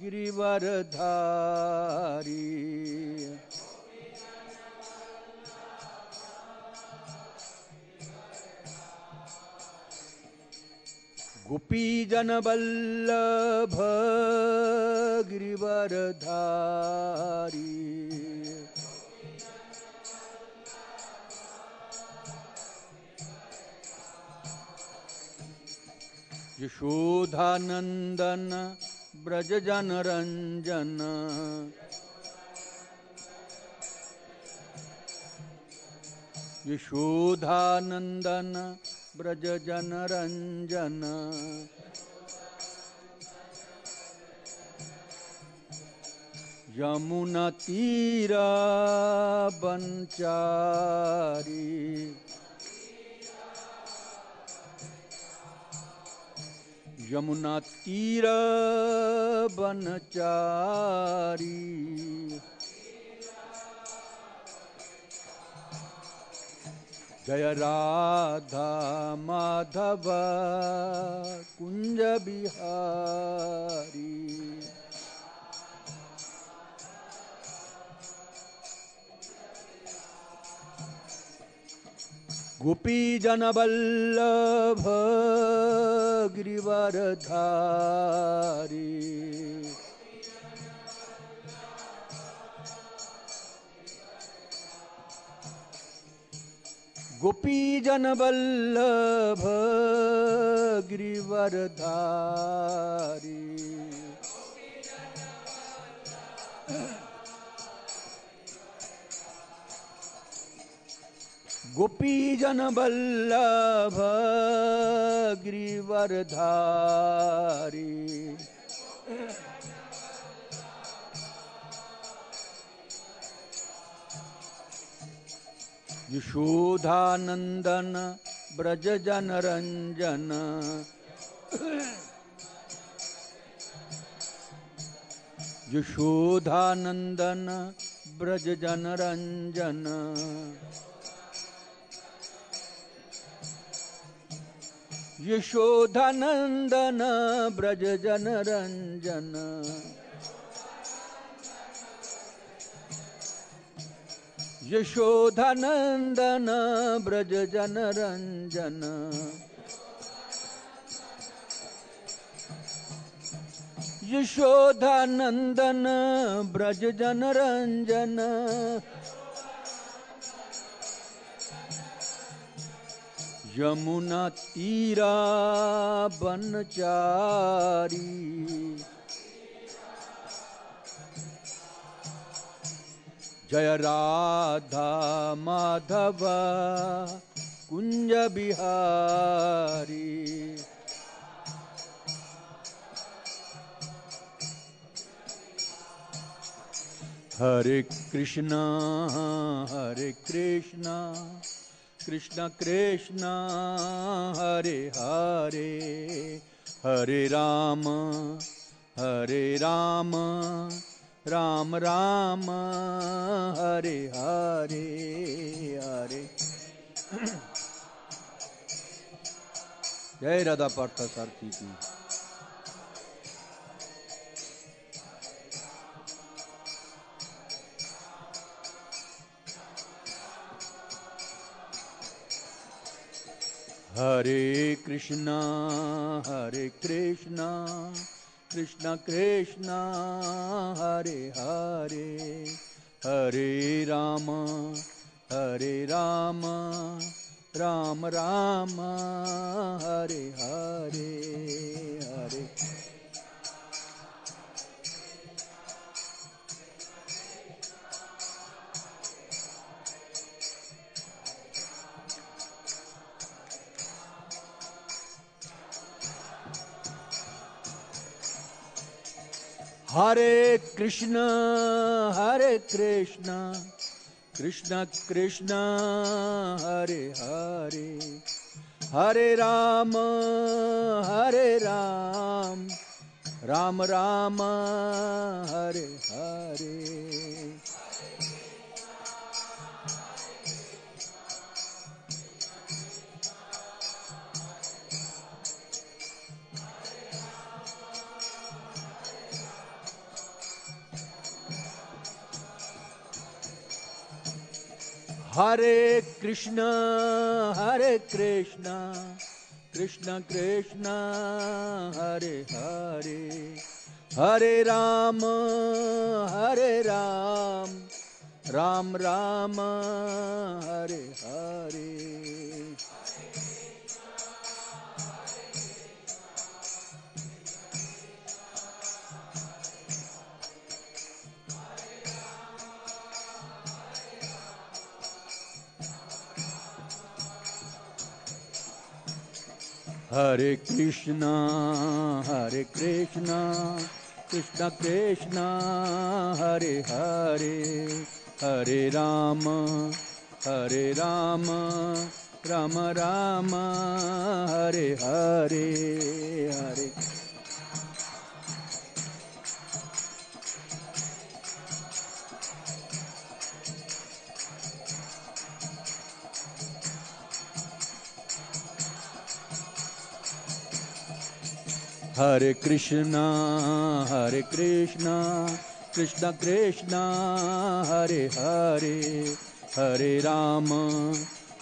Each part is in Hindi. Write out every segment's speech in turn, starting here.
गिरिवरधारी। गोपीजन वल्लभ गिरिवरधारी। यशोधानंदन ब्रज जन रंजन। यशोधानंदन ब्रज जन रंजन। यमुना तीरा बनचारी। यमुना तीर बनचारी। जय राधा माधव कुंज बिहारी। गोपी जन वल्लभ गिरिवरधारी। गोपी जन वल्लभ गिरिवरधारी। गोपी जन वल्लभ गिरिवरधारी। यशोधानंदन ब्रज जन रंजन। यशोधानंदन ब्रज जन रंजन। यशोधानंदन ब्रज जन रंजन। यशोधानंदन ब्रज जन रंजन। यशोधानंदन ब्रज जन रंजन। यमुना तीरा बनचारी। जय राधा माधव कुंज बिहारी। हरे कृष्णा कृष्ण कृष्ण हरे हरे, हरे राम राम राम हरे हरे हरे। जय राधा पार्थ सारथी की। हरे कृष्णा कृष्ण कृष्ण हरे हरे, हरे राम राम राम हरे हरे हरे। हरे कृष्ण कृष्ण कृष्ण हरे हरे, हरे Ram Ram Ram Hare Hare. Hare Krishna, Hare Krishna, Krishna Krishna, Hare Hare, Hare Rama, Hare Ram, Ram Rama, Hare Hare. Hare Krishna, Hare Krishna, Krishna Krishna, Hare Hare, Hare Rama, Hare Rama, Rama Rama, Hare Hare, Hare. Hare Krishna, Hare Krishna, Krishna Krishna, Hare Hare, Hare Rama,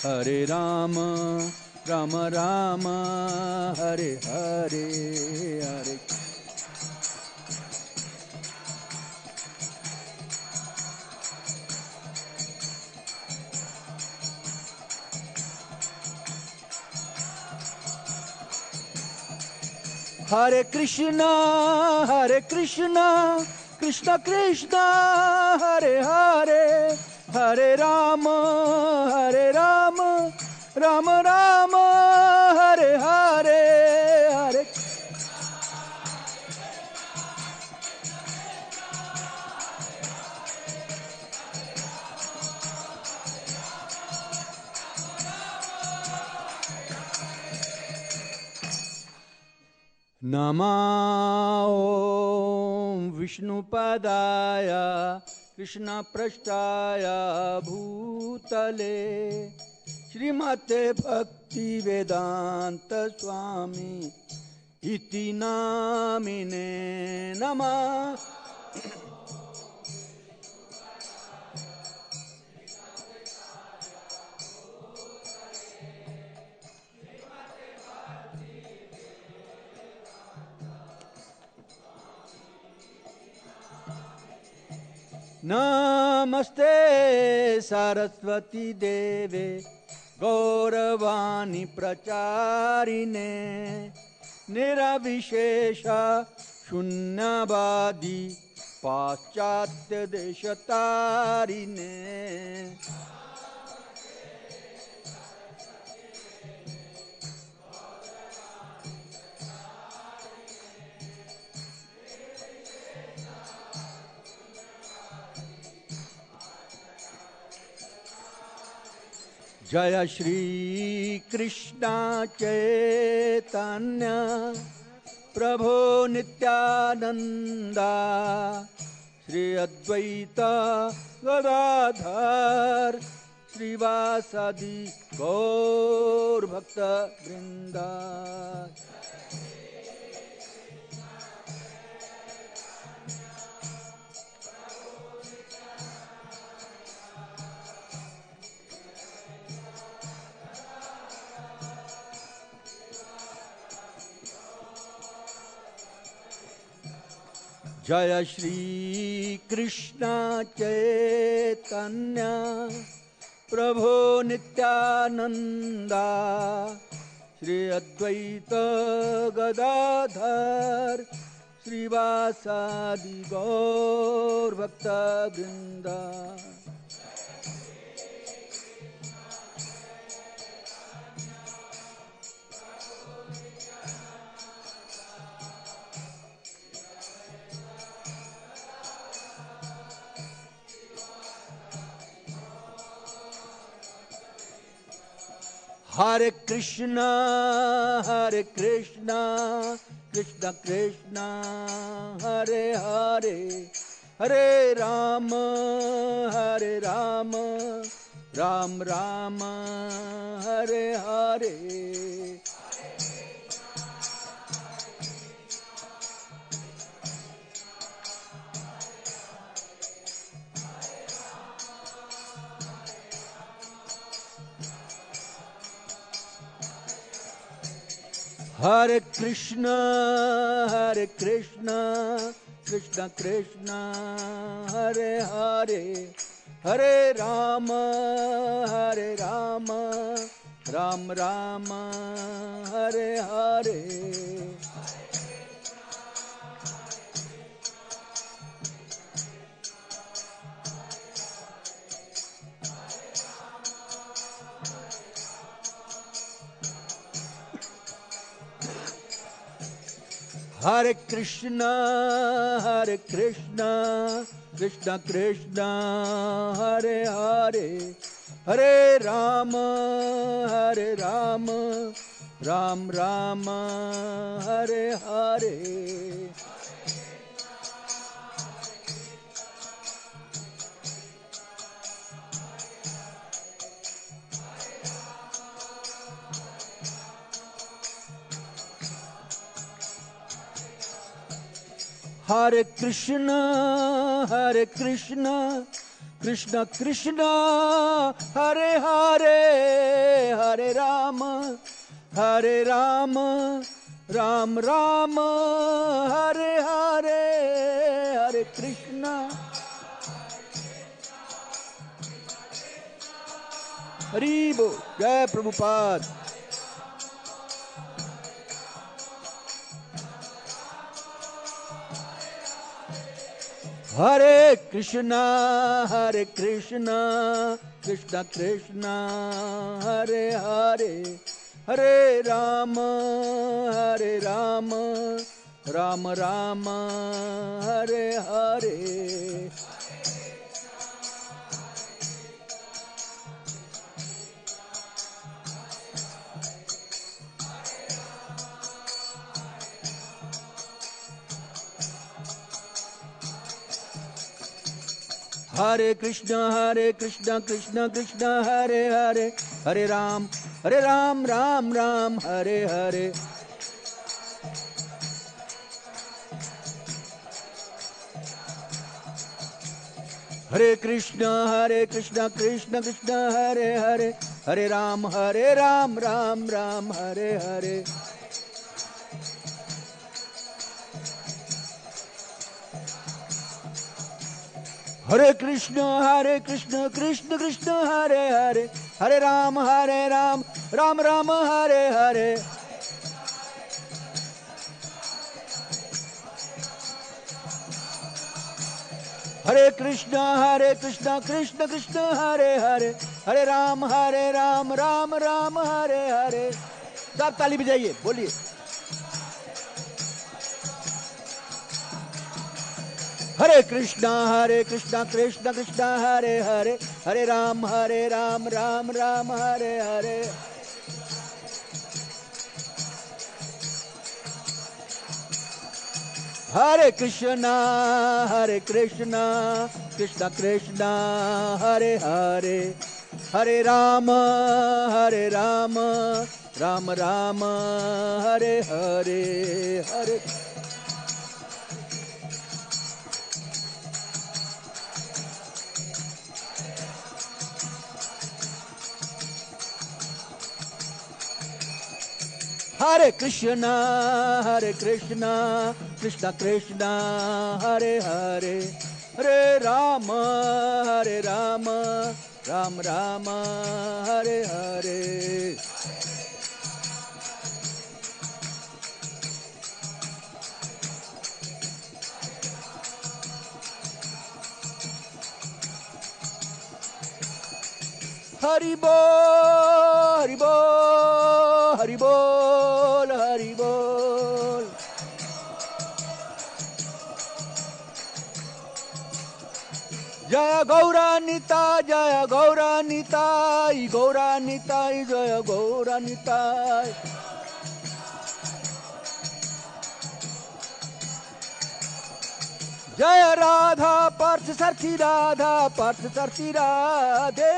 Hare Rama, Rama Rama, Hare Hare, Hare. Hare Krishna, Hare Krishna, Krishna Krishna, Hare Hare, Hare Rama, Hare Rama, Rama Rama, Hare Hare, Hare. Namo Vishnupādaya Krishna Prasthaya Bhutale Srimate Bhakti Vedanta Swami Iti Namine Namah. Namaste Saraswati Deve Gauravani Pracharine Niravishesha Shunyavadi Paschatya Deshatarine. Jaya Shri Krishna Chaitanya Prabhu Nityananda Shri Advaita Gadadhar Srivasadi Gaur Bhakta Vrinda. Jaya Shri Krishna Chaitanya Prabhu Nityananda Shri Advaita Gadadhar Srivasadi Gaur Bhakta Vrinda. Hare Krishna, Hare Krishna, Krishna Krishna, Hare Hare, Hare Rama, Hare Rama, Ram Rama, Hare Hare. Hare Krishna, Krishna Krishna, Hare Hare, Hare Rama, Ram Rama, Hare Hare. Hare Krishna, Krishna Krishna, Hare Hare, Hare Rama, Ram Rama, Hare Hare. Hare Krishna, Krishna Krishna, Hare Hare, Hare Rama, Ram Rama, Hare Hare, Hare Krishna. Hari Bol, Jai Prabhupada. Hare Krishna, Krishna Krishna, Hare Hare, Hare Rama, Ram Rama, Hare Hare. Hare Krishna, Krishna Krishna, Hare Hare, Hare Ram, Ram Ram, Hare Hare. Hare Krishna, Krishna Krishna, Hare Hare, Hare Ram, Ram Ram, Hare Hare. Hare Krishna, Krishna Krishna, Hare Hare, Hare Ram, Ram Ram, Hare Hare. Hare Krishna, Krishna Krishna, Hare Hare, Hare Ram, Ram Ram, Hare Hare. सब ताली बजाइए, बोलिए. Hare Krishna, Krishna Krishna, Hare Hare, Hare Ram, Ram Ram, Hare Hare. Hare Krishna, Krishna Krishna, Hare Hare, Hare Ram, Ram Ram, Hare Hare, Hare. Hare Krishna, Krishna Krishna, Hare Hare, Hare Rama, Ram Ram, Hare Hare. Hari Bol, Hari Bol, Hari Bol, Hari Bol. Jaya Gauranita, Jaya Gauranita, Gauranita, Jaya Gauranita. Jaya Radha, Parth Sarthi Radha, Parth Sarthi Radhe.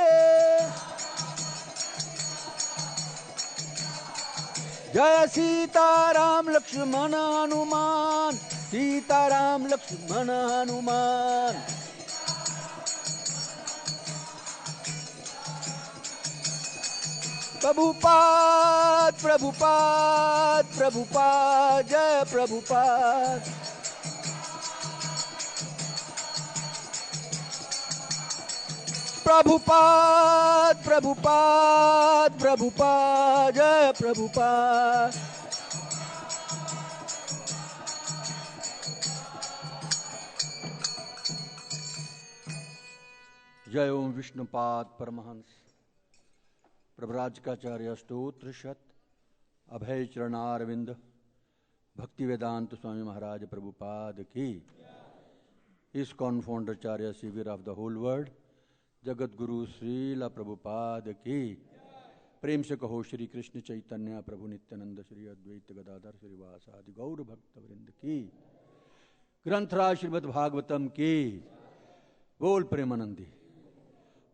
Jaya Sita Ram Lakshmana Hanuman, Sita Ram Lakshmana Hanuman. Prabhupada Prabhupada Prabhupada जय प्रभुपाद। प्रभुपाद प्रभुपाद प्रभुपाद जय प्रभुपाद। जय ओम विष्णुपाद परमहंस प्रभराजकाचार्य स्तोत्र शत अभय चरणारविंद भक्ति वेदांत स्वामी महाराज प्रभुपाद की। इस्कॉन फाउंडराचार्य saviour of the whole world जगत गुरु श्रील प्रभुपाद की। प्रेम से कहो श्री कृष्ण चैतन्य प्रभु नित्यानंद श्री अद्वैत गदाधर श्रीवासादि गौर भक्त वृंद की। ग्रंथराज श्रीमद् भागवतम की। बोल Premanandi.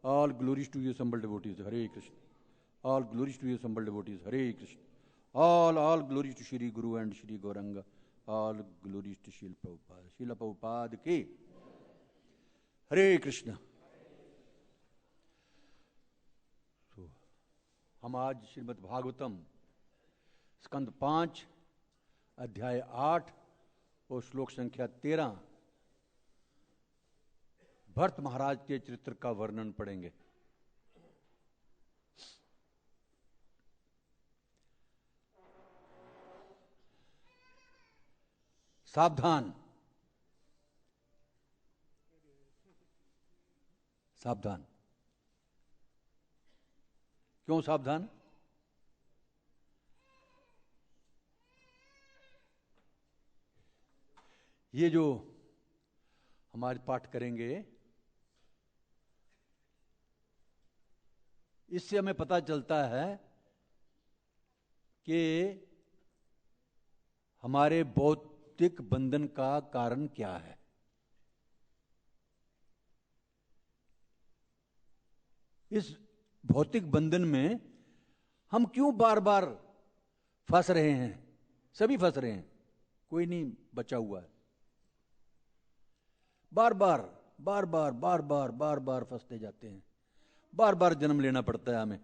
All glories to you assembled devotees, Hare Krishna. All glories to you assembled devotees, Hare Krishna. All glories to Shri Guru and Shri Gauranga. All glories to Srila Prabhupada. Srila Prabhupada ki Hare Krishna. So, हम आज श्रीमद् भागवतम स्कंद 5 अध्याय 8 और श्लोक संख्या 13 भरत महाराज के चरित्र का वर्णन पढ़ेंगे। सावधान सावधान। क्यों सावधान? ये जो हमारे पाठ करेंगे इससे हमें पता चलता है कि हमारे भौतिक बंधन का कारण क्या है। इस भौतिक बंधन में हम क्यों बार बार फंस रहे हैं? सभी फंस रहे हैं, कोई नहीं बचा हुआ है। बार बार फंसते जाते हैं, बार बार जन्म लेना पड़ता है हमें।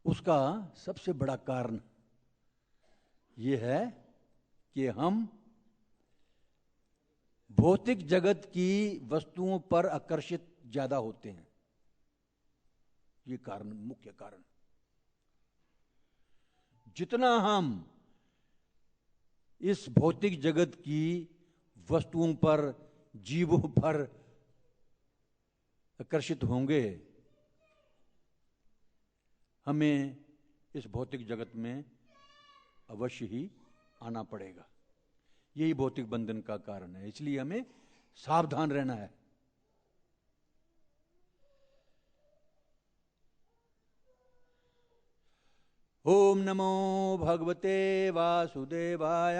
उसका सबसे बड़ा कारण यह है कि हम भौतिक जगत की वस्तुओं पर आकर्षित ज्यादा होते हैं। ये कारण, मुख्य कारण। जितना हम इस भौतिक जगत की वस्तुओं पर, जीवों पर आकर्षित होंगे, हमें इस भौतिक जगत में अवश्य ही आना पड़ेगा। यही भौतिक बंधन का कारण है। इसलिए हमें सावधान रहना है। ओम नमो भगवते वासुदेवाय।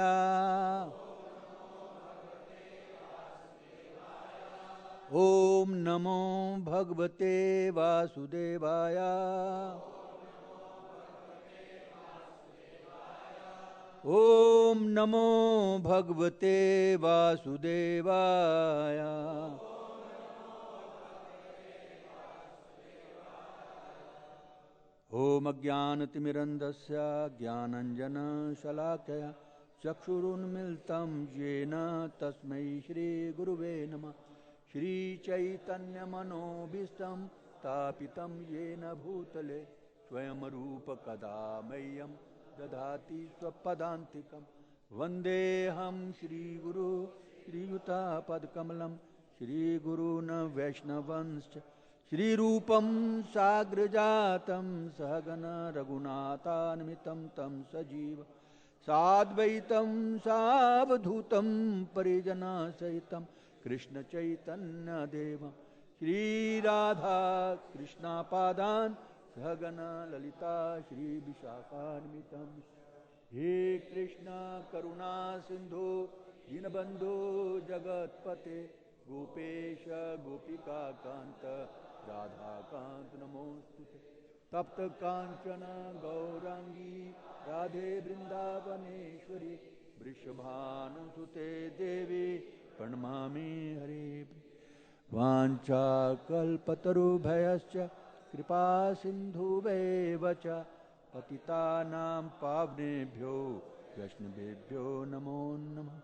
ओम नमो भगवते वासुदेवाय। ओम नमो भगवते वासुदेवाय। ओम अज्ञानतिमिरन्धस्य ज्ञानाञ्जनशलाकया चक्षुरुन्मिलितं येन तस्मै श्रीगुरुवे नमः। श्रीचैतन्यमनोभीष्टं स्थापितं येन भूतले स्वयं रूप कदा मह्यं ददाति स्वपदान्तिकं। वन्देऽहं श्रीगुरु श्रीयुतापदकमलं श्रीगुरून् वैष्णवंश्च श्रीरूपं साग्रजातं सहगण रघुनाथान्वितं तं सजीव साद्वैतं सावधूतं परिजनसहितं कृष्ण चैतन्य देवं श्रीराधा कृष्णापादान् सहगण ललिता श्री विशाखान्वितं। हे कृष्ण करुणा सिंधु दीनबंधु जगतपते गोपेश गोपिका कांत राधा कांत नमोस्तुते। तप्त कांचन गौरांगी राधे वृंदावनेश्वरी वृषभानुसुते देवी प्रणमामि हरे। वाञ्छाकल्पतरुभयश्च कृपा सिन्धुवेव च पतितानां पावनेभ्यो वैष्णवेभ्यो नमो नमः।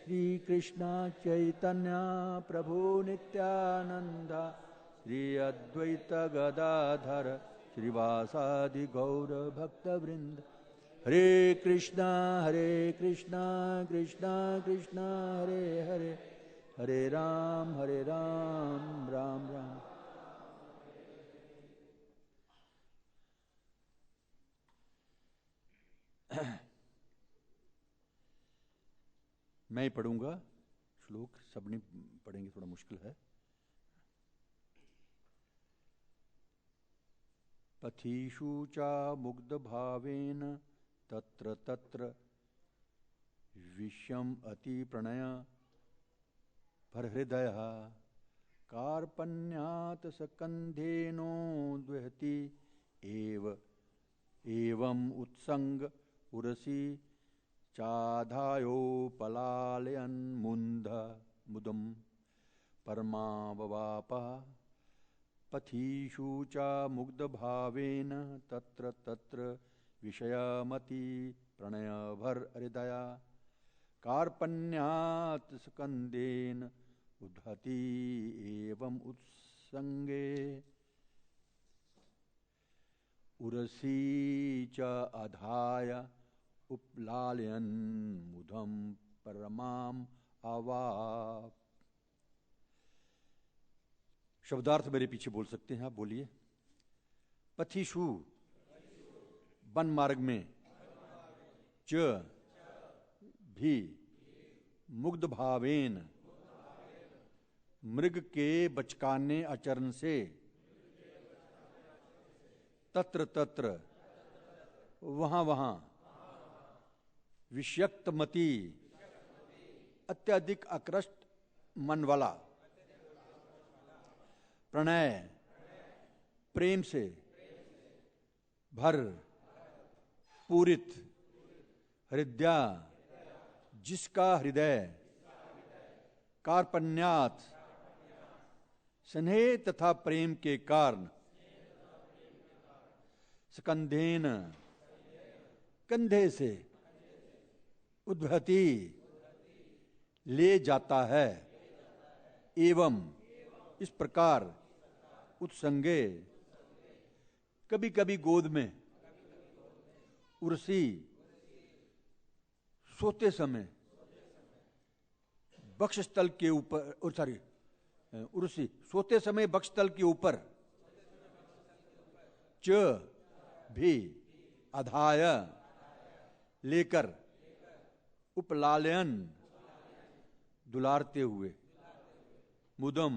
श्री कृष्ण चैतन्य प्रभु नित्यानंद श्री अद्वैत गदाधर श्रीवासादि गौर भक्तवृंद। हरे कृष्णा कृष्णा कृष्णा हरे हरे, हरे राम राम राम। मैं ही पढ़ूंगा श्लोक, सब नहीं पढ़ेंगे, थोड़ा मुश्किल है। पथीषु च मुग्ध भावेन तत्र तत्र विषम अति प्रणय भरहृदय कार्पण्यात् सकंधेनो द्वहति एवं उत्संग उरसी चाधायोपलालयन् मुदं परमाववापा। पथीषु च मुग्धभावेन तत्र तत्र विषयमति प्रणयभर हृदया कार्पण्यात् स्कन्देन उद्धति एवं उत्संगे उरसी च अधाय उपलालयन् मुदं परमाम आवाप। शब्दार्थ मेरे पीछे बोल सकते हैं आप, बोलिए। पथिषु वन मार्ग में, च भी मुग्ध भावेन मृग के बचकाने आचरण से, तत्र तत्र वहां वहां विषयक्त मति अत्यधिक आकृष्ट मन वाला प्रणय प्रेम से भर पूरित हृदया जिसका हृदय कार्पण्यात् स्नेह तथा प्रेम के कारण स्कंधेन कंधे से उद्भति ले जाता है, एवं इस प्रकार उत्संगे कभी कभी गोद में, उर्सी सोते समय वक्षस्थल के ऊपर, उर्सी सोते समय वक्षस्थल के ऊपर, च भी अधाय लेकर, उपलालयन दुलारते हुए, मुदम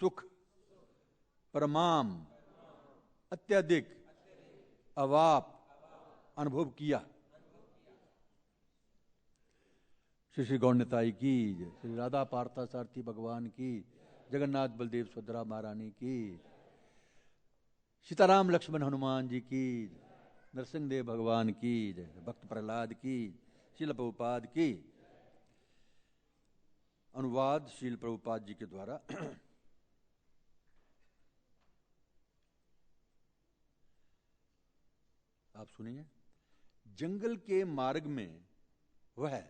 सुख, परमाम अत्यधिक, अवाप अनुभव किया। श्री श्री गौरनिताई की, श्री राधा पार्था सारथी भगवान की, जगन्नाथ बलदेव सुभद्रा महारानी की, सीताराम लक्ष्मण हनुमान जी की, नरसिंह देव भगवान की, भक्त प्रहलाद की, श्रील प्रभुपाद की। अनुवाद श्रील प्रभुपाद जी के द्वारा। आप सुनिए। जंगल के मार्ग में वह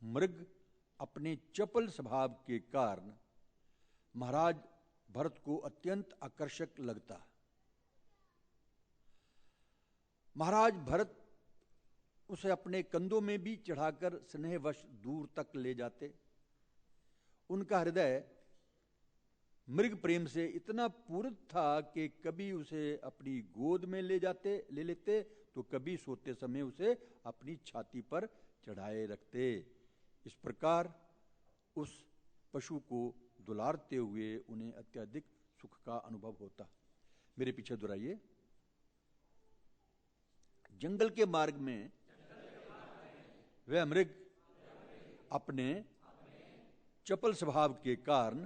मृग अपने चपल स्वभाव के कारण महाराज भरत को अत्यंत आकर्षक लगता। महाराज भरत उसे अपने कंधों में भी चढ़ाकर स्नेहवश दूर तक ले जाते। उनका हृदय मृग प्रेम से इतना पूरित था कि कभी उसे अपनी गोद में ले लेते, तो कभी सोते समय उसे अपनी छाती पर चढ़ाए रखते। इस प्रकार उस पशु को दुलारते हुए उन्हें अत्यधिक सुख का अनुभव होता। मेरे पीछे दोहराइए। जंगल के मार्ग में वह मृग अपने चपल स्वभाव के कारण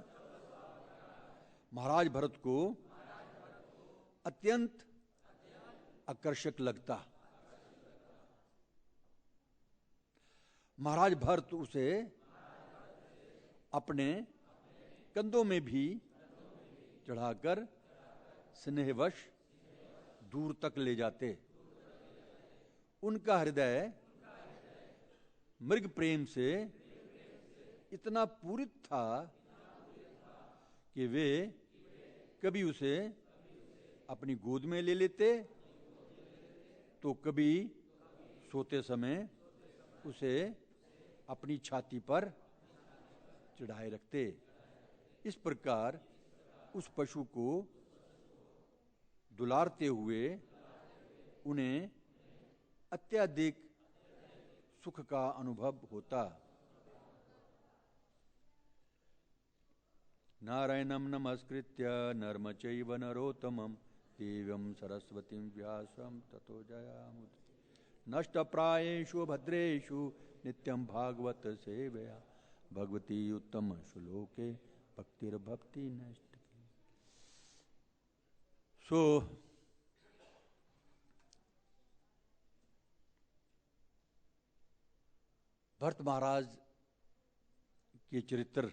महाराज भरत को अत्यंत आकर्षक लगता। महाराज भरत उसे अपने कंधों में भी चढ़ाकर स्नेहवश दूर तक ले जाते। उनका हृदय मृग प्रेम से इतना पूरित था कि वे कभी उसे अपनी गोद में ले लेते तो कभी सोते समय उसे अपनी छाती पर चढ़ाए रखते। इस प्रकार उस पशु को दुलारते हुए उन्हें अत्यधिक सुख का अनुभव होता। नारायणं नमस्कृत्य नरं चैव नरोत्तमं देवीं सरस्वतीं व्यासं ततो जयामुदीरये। नष्टप्रायेषु भद्रेषु नित्यं भागवत सेवया भगवती उत्तम श्लोके भक्तिर्भक्ति नष्ट। सो भरत महाराज के चरित्र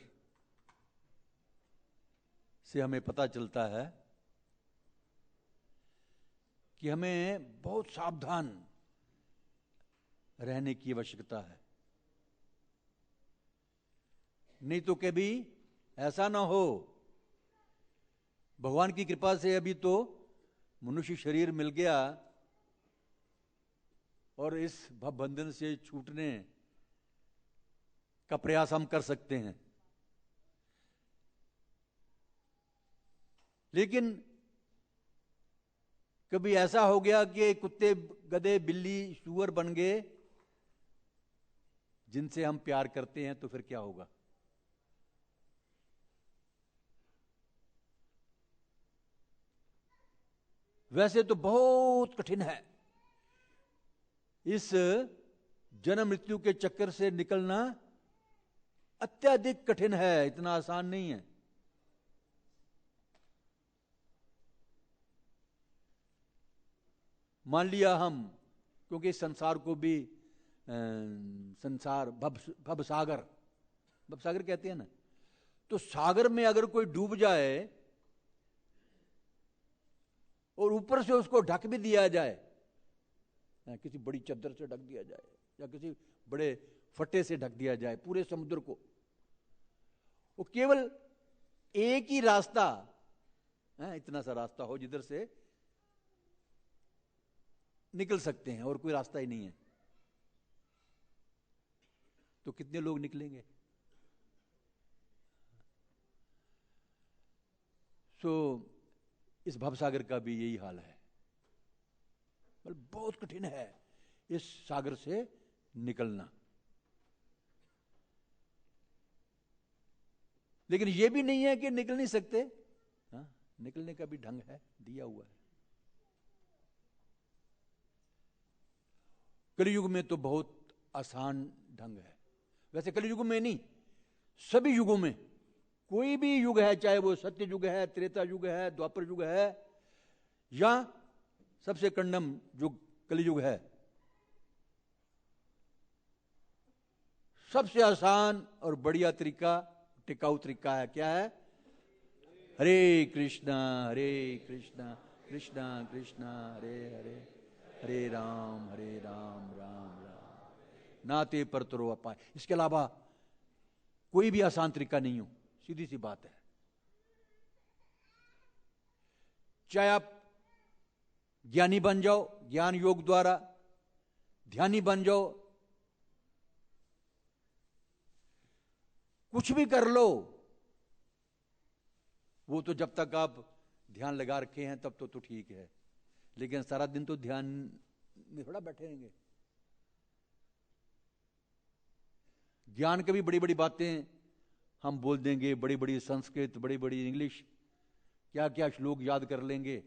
से हमें पता चलता है कि हमें बहुत सावधान रहने की आवश्यकता है। नहीं तो कभी ऐसा ना हो, भगवान की कृपा से अभी तो मनुष्य शरीर मिल गया और इस भवबंधन से छूटने का प्रयास हम कर सकते हैं, लेकिन कभी ऐसा हो गया कि कुत्ते गधे बिल्ली सूअर बन गए जिनसे हम प्यार करते हैं, तो फिर क्या होगा? वैसे तो बहुत कठिन है इस जन्म मृत्यु के चक्कर से निकलना, अत्यधिक कठिन है, इतना आसान नहीं है। मान लिया हम, क्योंकि इस संसार को भी संसार भवसागर कहते हैं ना, तो सागर में अगर कोई डूब जाए और ऊपर से उसको ढक भी दिया जाए, किसी बड़ी चद्दर से ढक दिया जाए या किसी बड़े फट्टे से ढक दिया जाए पूरे समुद्र को, वो केवल एक ही रास्ता, इतना सा रास्ता हो जिधर से निकल सकते हैं और कोई रास्ता ही नहीं है, तो कितने लोग निकलेंगे? इस भवसागर का भी यही हाल है, मतलब बहुत कठिन है इस सागर से निकलना। लेकिन यह भी नहीं है कि निकल नहीं सकते, निकलने का भी ढंग है, दिया हुआ है। कलयुग में तो बहुत आसान ढंग है। वैसे कलयुग में नहीं, सभी युगों में, कोई भी युग है, चाहे वो सत्य युग है, त्रेता युग है, द्वापर युग है, या सबसे कंडम युग कलयुग है, सबसे आसान और बढ़िया तरीका, टिकाऊ तरीका है, क्या है? हरे कृष्णा कृष्णा कृष्णा हरे हरे, हरे राम राम राम नाते पर तरो अपाय। इसके अलावा कोई भी आसान तरीका नहीं हो, सीधी सी बात है। चाहे आप ज्ञानी बन जाओ ज्ञान योग द्वारा, ध्यानी बन जाओ, कुछ भी कर लो, वो तो जब तक आप ध्यान लगा रखे हैं तब तो ठीक है, लेकिन सारा दिन तो ध्यान में थोड़ा बैठे रहेंगे। ज्ञान की भी बड़ी बड़ी बातें हम बोल देंगे, बड़ी बड़ी संस्कृत, बड़ी बड़ी इंग्लिश, क्या क्या श्लोक याद कर लेंगे,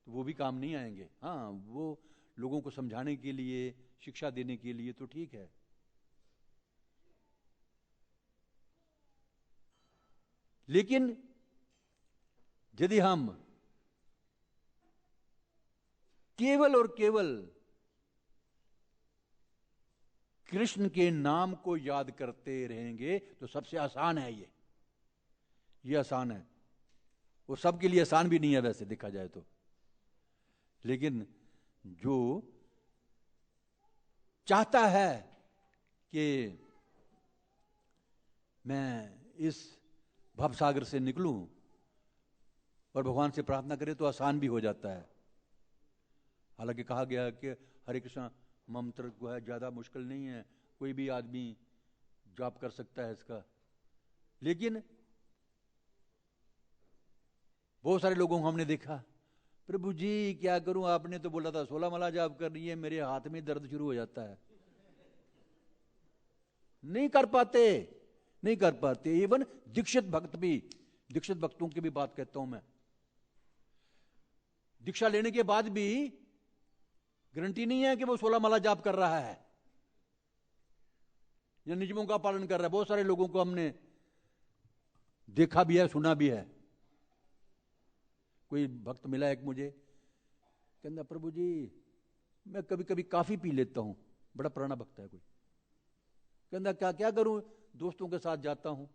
तो वो भी काम नहीं आएंगे। हाँ, वो लोगों को समझाने के लिए, शिक्षा देने के लिए तो ठीक है, लेकिन यदि हम केवल और केवल कृष्ण के नाम को याद करते रहेंगे तो सबसे आसान है ये आसान है। वो सबके लिए आसान भी नहीं है वैसे देखा जाए तो, लेकिन जो चाहता है कि मैं इस भवसागर से निकलूं और भगवान से प्रार्थना करे तो आसान भी हो जाता है। हालांकि कहा गया है कि हरे कृष्ण मंत्र जो है ज़्यादा मुश्किल नहीं है, कोई भी आदमी जॉब कर सकता है इसका, लेकिन बहुत सारे लोगों को हमने देखा, प्रभु जी क्या करूं, आपने तो बोला था 16 माला जाप करनी है, मेरे हाथ में दर्द शुरू हो जाता है, नहीं कर पाते। इवन दीक्षित भक्त भी, दीक्षित भक्तों की भी बात कहता हूं मैं, दीक्षा लेने के बाद भी गारंटी नहीं है कि वो 16 माला जाप कर रहा है या नियमों का पालन कर रहा है। बहुत सारे लोगों को हमने देखा भी है, सुना भी है। कोई भक्त मिला एक मुझे, कहता प्रभु जी मैं कभी कभी काफी पी लेता हूं, बड़ा पुराना भक्त है कोई, कहता क्या करूं, दोस्तों के साथ जाता हूं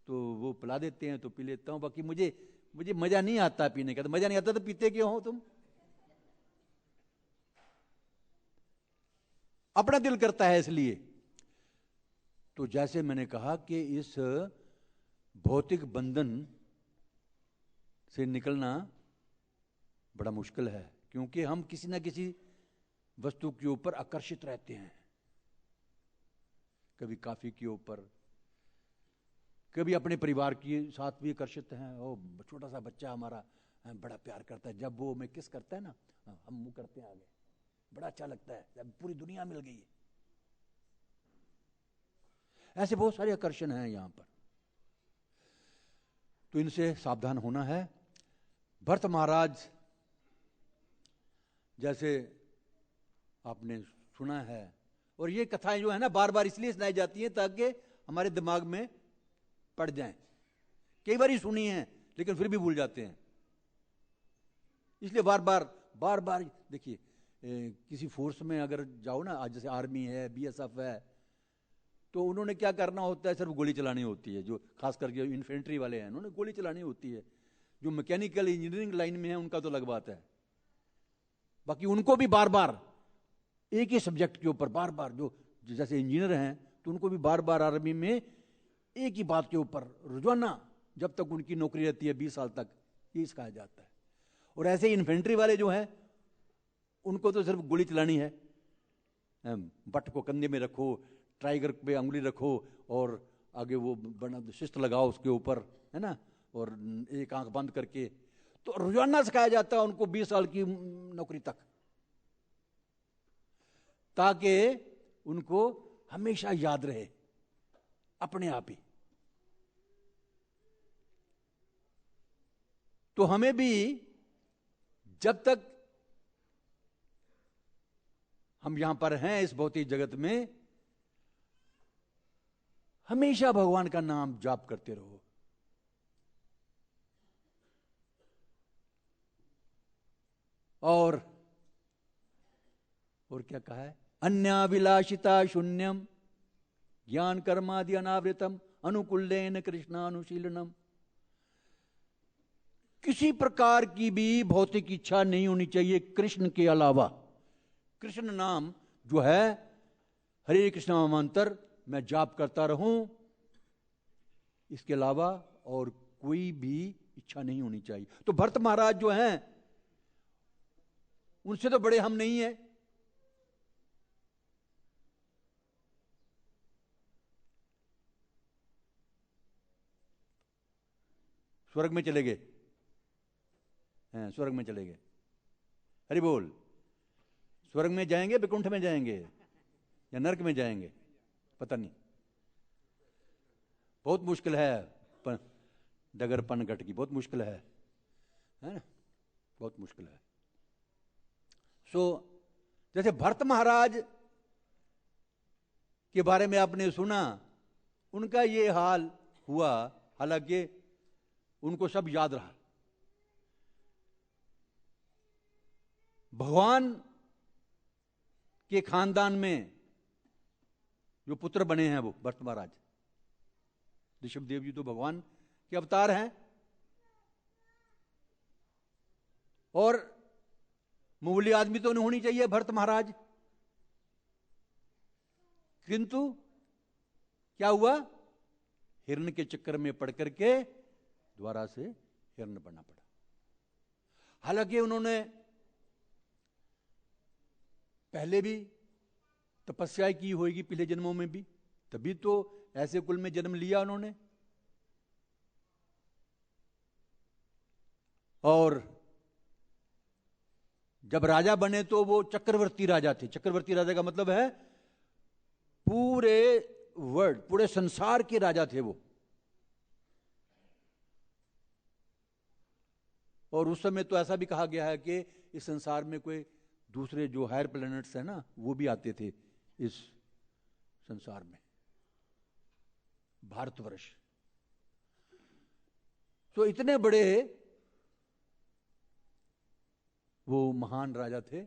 तो वो पिला देते हैं तो पी लेता हूं, बाकी मुझे मजा नहीं आता पीने का। तो मजा नहीं आता तो पीते क्यों हो तुम? अपना दिल करता है इसलिए। तो जैसे मैंने कहा कि इस भौतिक बंधन से निकलना बड़ा मुश्किल है, क्योंकि हम किसी ना किसी वस्तु के ऊपर आकर्षित रहते हैं, कभी काफी के ऊपर, कभी अपने परिवार के साथ भी आकर्षित हैं। ओ छोटा सा बच्चा हमारा बड़ा प्यार करता है, जब वो हमें किस करता है ना, हम मुंह करते हैं आगे, बड़ा अच्छा लगता है, जब पूरी दुनिया मिल गई है। ऐसे बहुत सारे आकर्षण हैं यहां पर, तो इनसे सावधान होना है। भरत महाराज जैसे आपने सुना है, और ये कथाएं जो है ना बार बार इसलिए सुनाई जाती हैं ताकि हमारे दिमाग में पड़ जाएं। कई बार ही सुनी है लेकिन फिर भी भूल जाते हैं, इसलिए बार बार देखिए, किसी फोर्स में अगर जाओ ना, आज जैसे आर्मी है, बीएसएफ है, तो उन्होंने क्या करना होता है, सिर्फ गोली चलानी होती है। जो खास करके इन्फेंट्री वाले हैं, उन्होंने गोली चलानी होती है। जो मैकेनिकल इंजीनियरिंग लाइन में है उनका तो अलग बात है, बाकी उनको भी बार बार एक ही सब्जेक्ट के ऊपर बार बार, जो जैसे इंजीनियर हैं तो उनको भी बार बार आर्मी में एक ही बात के ऊपर रोजाना, जब तक उनकी नौकरी रहती है 20 साल तक, ये सिखाया जाता है। और ऐसे ही इन्फेंट्री वाले जो हैं उनको तो सिर्फ गोली चलानी है, बट को कंधे में रखो, ट्राइगर पे अंगुली रखो और आगे वो बना शिस्त लगाओ उसके ऊपर, है ना, और एक आंख बंद करके, तो रोजाना सिखाया जाता है उनको 20 साल की नौकरी तक, ताकि उनको हमेशा याद रहे अपने आप ही। तो हमें भी जब तक हम यहां पर हैं इस भौतिक जगत में, हमेशा भगवान का नाम जाप करते रहो। और क्या कहा है, अन्याभिलाषिता शून्यम ज्ञान कर्मादि अनावृतम अनुकूलेन कृष्णानुशीलनम। किसी प्रकार की भी भौतिक इच्छा नहीं होनी चाहिए कृष्ण के अलावा। कृष्ण नाम जो है, हरे कृष्ण मंत्र मैं जाप करता रहूं, इसके अलावा और कोई भी इच्छा नहीं होनी चाहिए। तो भरत महाराज जो हैं, उनसे तो बड़े हम नहीं हैं। स्वर्ग में चले गए हैं, स्वर्ग में चले गए, हरि बोल। स्वर्ग में जाएंगे, वैकुंठ में जाएंगे या नरक में जाएंगे, पता नहीं, बहुत मुश्किल है। डगर पनघट की बहुत मुश्किल है ना, बहुत मुश्किल है। जैसे भरत महाराज के बारे में आपने सुना, उनका ये हाल हुआ, हालांकि उनको सब याद रहा। भगवान के खानदान में जो पुत्र बने हैं वो भरत महाराज, ऋषभ देव जी तो भगवान के अवतार हैं, और मामूली आदमी तो नहीं होनी चाहिए भरत महाराज। किंतु क्या हुआ, हिरण के चक्कर में पड़ करके द्वारा से हिरण बनना पड़ा। हालांकि उन्होंने पहले भी तपस्या की होगी पिछले जन्मों में भी, तभी तो ऐसे कुल में जन्म लिया उन्होंने। और जब राजा बने तो वो चक्रवर्ती राजा थे। चक्रवर्ती राजा का मतलब है पूरे वर्ल्ड, पूरे संसार के राजा थे वो। और उस समय तो ऐसा भी कहा गया है कि इस संसार में कोई दूसरे जो हायर प्लैनेट्स हैं ना, वो भी आते थे इस संसार में, भारतवर्ष। तो इतने बड़े वो महान राजा थे।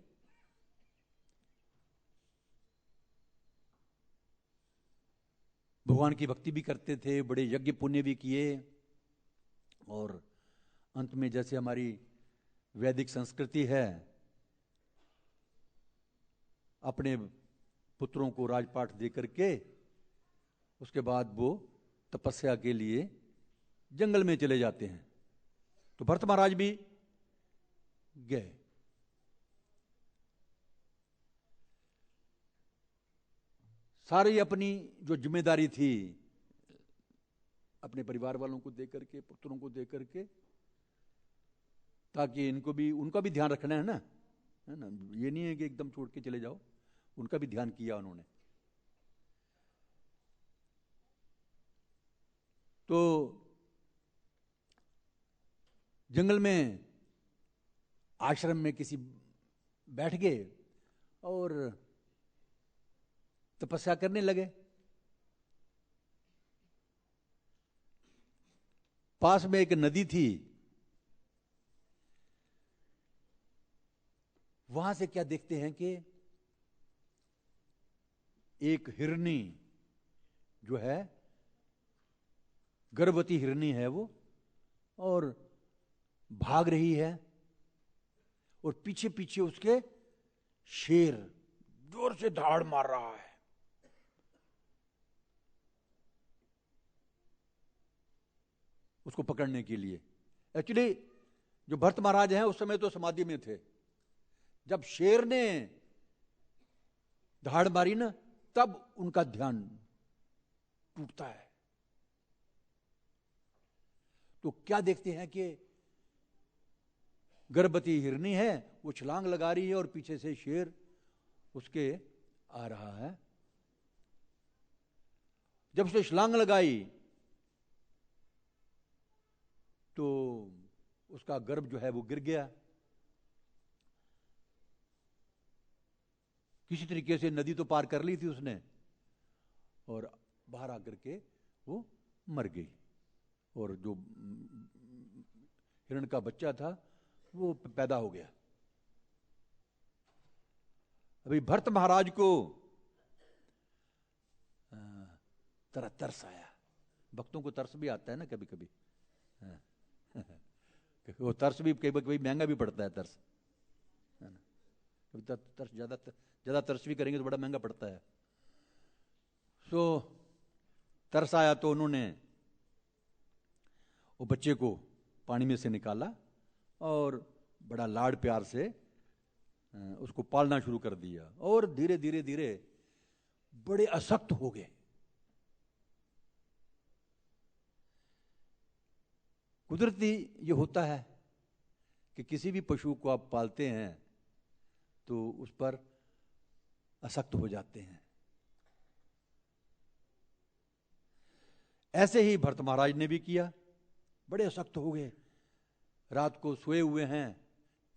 भगवान की भक्ति भी करते थे, बड़े यज्ञ पुण्य भी किए। और अंत में जैसे हमारी वैदिक संस्कृति है, अपने पुत्रों को राजपाट दे करके उसके बाद वो तपस्या के लिए जंगल में चले जाते हैं। तो भरत महाराज भी गए। सारी अपनी जो जिम्मेदारी थी अपने परिवार वालों को दे करके, पुत्रों को दे करके, ताकि इनको भी, उनका भी ध्यान रखना है ना, ये नहीं है कि एकदम छोड़ के चले जाओ, उनका भी ध्यान किया उन्होंने। तो जंगल में आश्रम में किसी बैठ गए और तपस्या करने लगे। पास में एक नदी थी, वहां से क्या देखते हैं कि एक हिरनी जो है, गर्भवती हिरनी है वो, और भाग रही है, और पीछे पीछे उसके शेर जोर से धाड़ मार रहा है। उसको पकड़ने के लिए। एक्चुअली जो भरत महाराज हैं उस समय तो समाधि में थे। जब शेर ने धाड़ मारी ना, तब उनका ध्यान टूटता है। तो क्या देखते हैं कि गर्भवती हिरनी है, वो छलांग लगा रही है और पीछे से शेर उसके आ रहा है। जब उसने छलांग लगाई तो उसका गर्भ जो है वो गिर गया। किसी तरीके से नदी तो पार कर ली थी उसने, और बाहर आकर के वो मर गई। और जो हिरण का बच्चा था वो पैदा हो गया। अभी भरत महाराज को तरस आया। भक्तों को तरस भी आता है ना कभी कभी। वो तरस भी कभी कभी महंगा भी पड़ता है, तरस है ना। कभी तरस ज्यादा तरस भी करेंगे तो बड़ा महंगा पड़ता है। सो तरस आया तो उन्होंने वो बच्चे को पानी में से निकाला और बड़ा लाड प्यार से उसको पालना शुरू कर दिया। और धीरे धीरे धीरे बड़े आसक्त हो गए। कुदरती ये होता है कि किसी भी पशु को आप पालते हैं तो उस पर आसक्त हो जाते हैं। ऐसे ही भरत महाराज ने भी किया, बड़े आसक्त हो गए। रात को सोए हुए हैं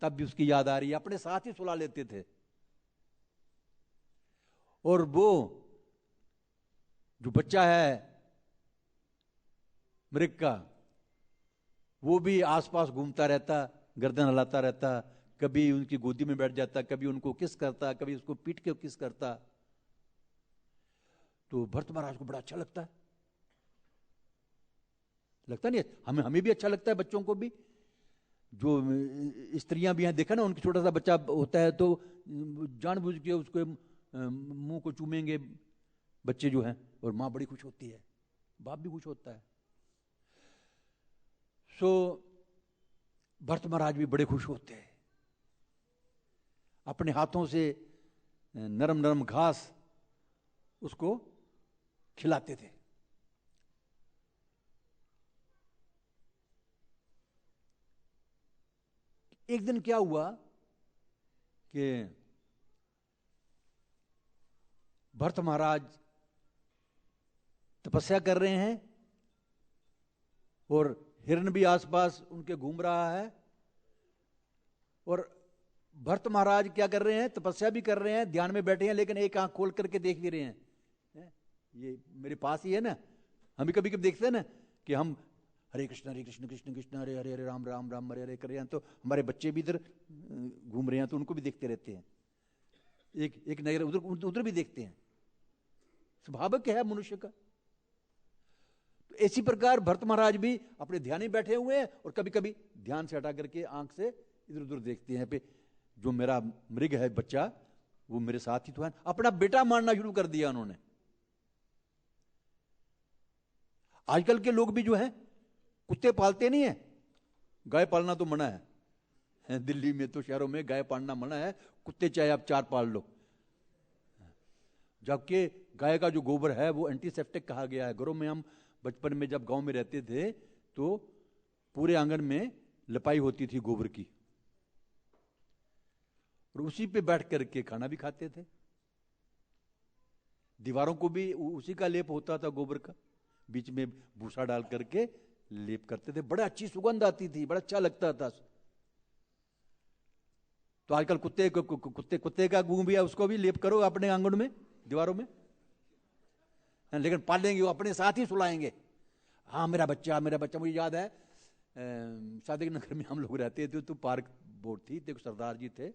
तब भी उसकी याद आ रही है, अपने साथ ही सुला लेते थे। और वो जो बच्चा है मृग का, वो भी आसपास घूमता रहता, गर्दन हिलाता रहता, कभी उनकी गोदी में बैठ जाता, कभी उनको किस करता, कभी उसको पीट के किस करता। तो भरत महाराज को बड़ा अच्छा लगता है। लगता नहीं हमें भी अच्छा लगता है बच्चों को भी। जो स्त्रियां भी हैं, देखा ना, उनकी छोटा सा बच्चा होता है तो जानबूझ के उसके मुंह को चूमेंगे बच्चे जो हैं, और माँ बड़ी खुश होती है, बाप भी खुश होता है। सो भरत महाराज भी बड़े खुश होते हैं, अपने हाथों से नरम नरम घास उसको खिलाते थे। एक दिन क्या हुआ कि भरत महाराज तपस्या कर रहे हैं और हिरण भी आसपास उनके घूम रहा है, और भरत महाराज क्या कर रहे हैं, तपस्या भी कर रहे हैं, ध्यान में बैठे हैं, लेकिन एक आंख खोल करके देख भी रहे हैं। ये मेरे पास ही है ना, हम भी कभी कभी देखते हैं ना कि हम हरे कृष्ण कृष्ण कृष्ण हरे हरे, हरे राम राम राम हरे हरे कर रहे हैं, तो हमारे बच्चे भी इधर घूम रहे हैं तो उनको भी देखते रहते हैं, एक एक नजर उधर उधर भी देखते हैं, स्वाभाविक है मनुष्य का। तो इसी प्रकार भरत महाराज भी अपने ध्यान में बैठे हुए हैं और कभी कभी ध्यान से हटा करके आंख से इधर उधर देखते हैं, पे जो मेरा मृग है बच्चा वो मेरे साथ ही तो है, अपना बेटा मानना शुरू कर दिया उन्होंने। आजकल के लोग भी जो हैं कुत्ते पालते नहीं है, गाय पालना तो मना है, दिल्ली में तो शहरों में गाय पालना मना है, कुत्ते चाहे आप 4 पाल लो, जबकि गाय का जो गोबर है वो एंटीसेप्टिक कहा गया है। घरों में हम बचपन में जब गांव में रहते थे तो पूरे आंगन में लिपाई होती थी गोबर की, और उसी पे बैठ करके खाना भी खाते थे, दीवारों को भी उसी का लेप होता था गोबर का, बीच में भूसा डाल करके लेप करते थे, बड़ा अच्छी सुगंध आती थी, बड़ा अच्छा लगता था। तो आजकल कुत्ते का गूं भी है, उसको भी लेप करो अपने आंगन में दीवारों में, लेकिन पालेंगे वो अपने साथ ही सुलाएंगे। हाँ मेरा बच्चा मुझे याद है शादी नगर में हम लोग रहते थे तो पार्क बोर्ड थी, तो सरदार जी थे,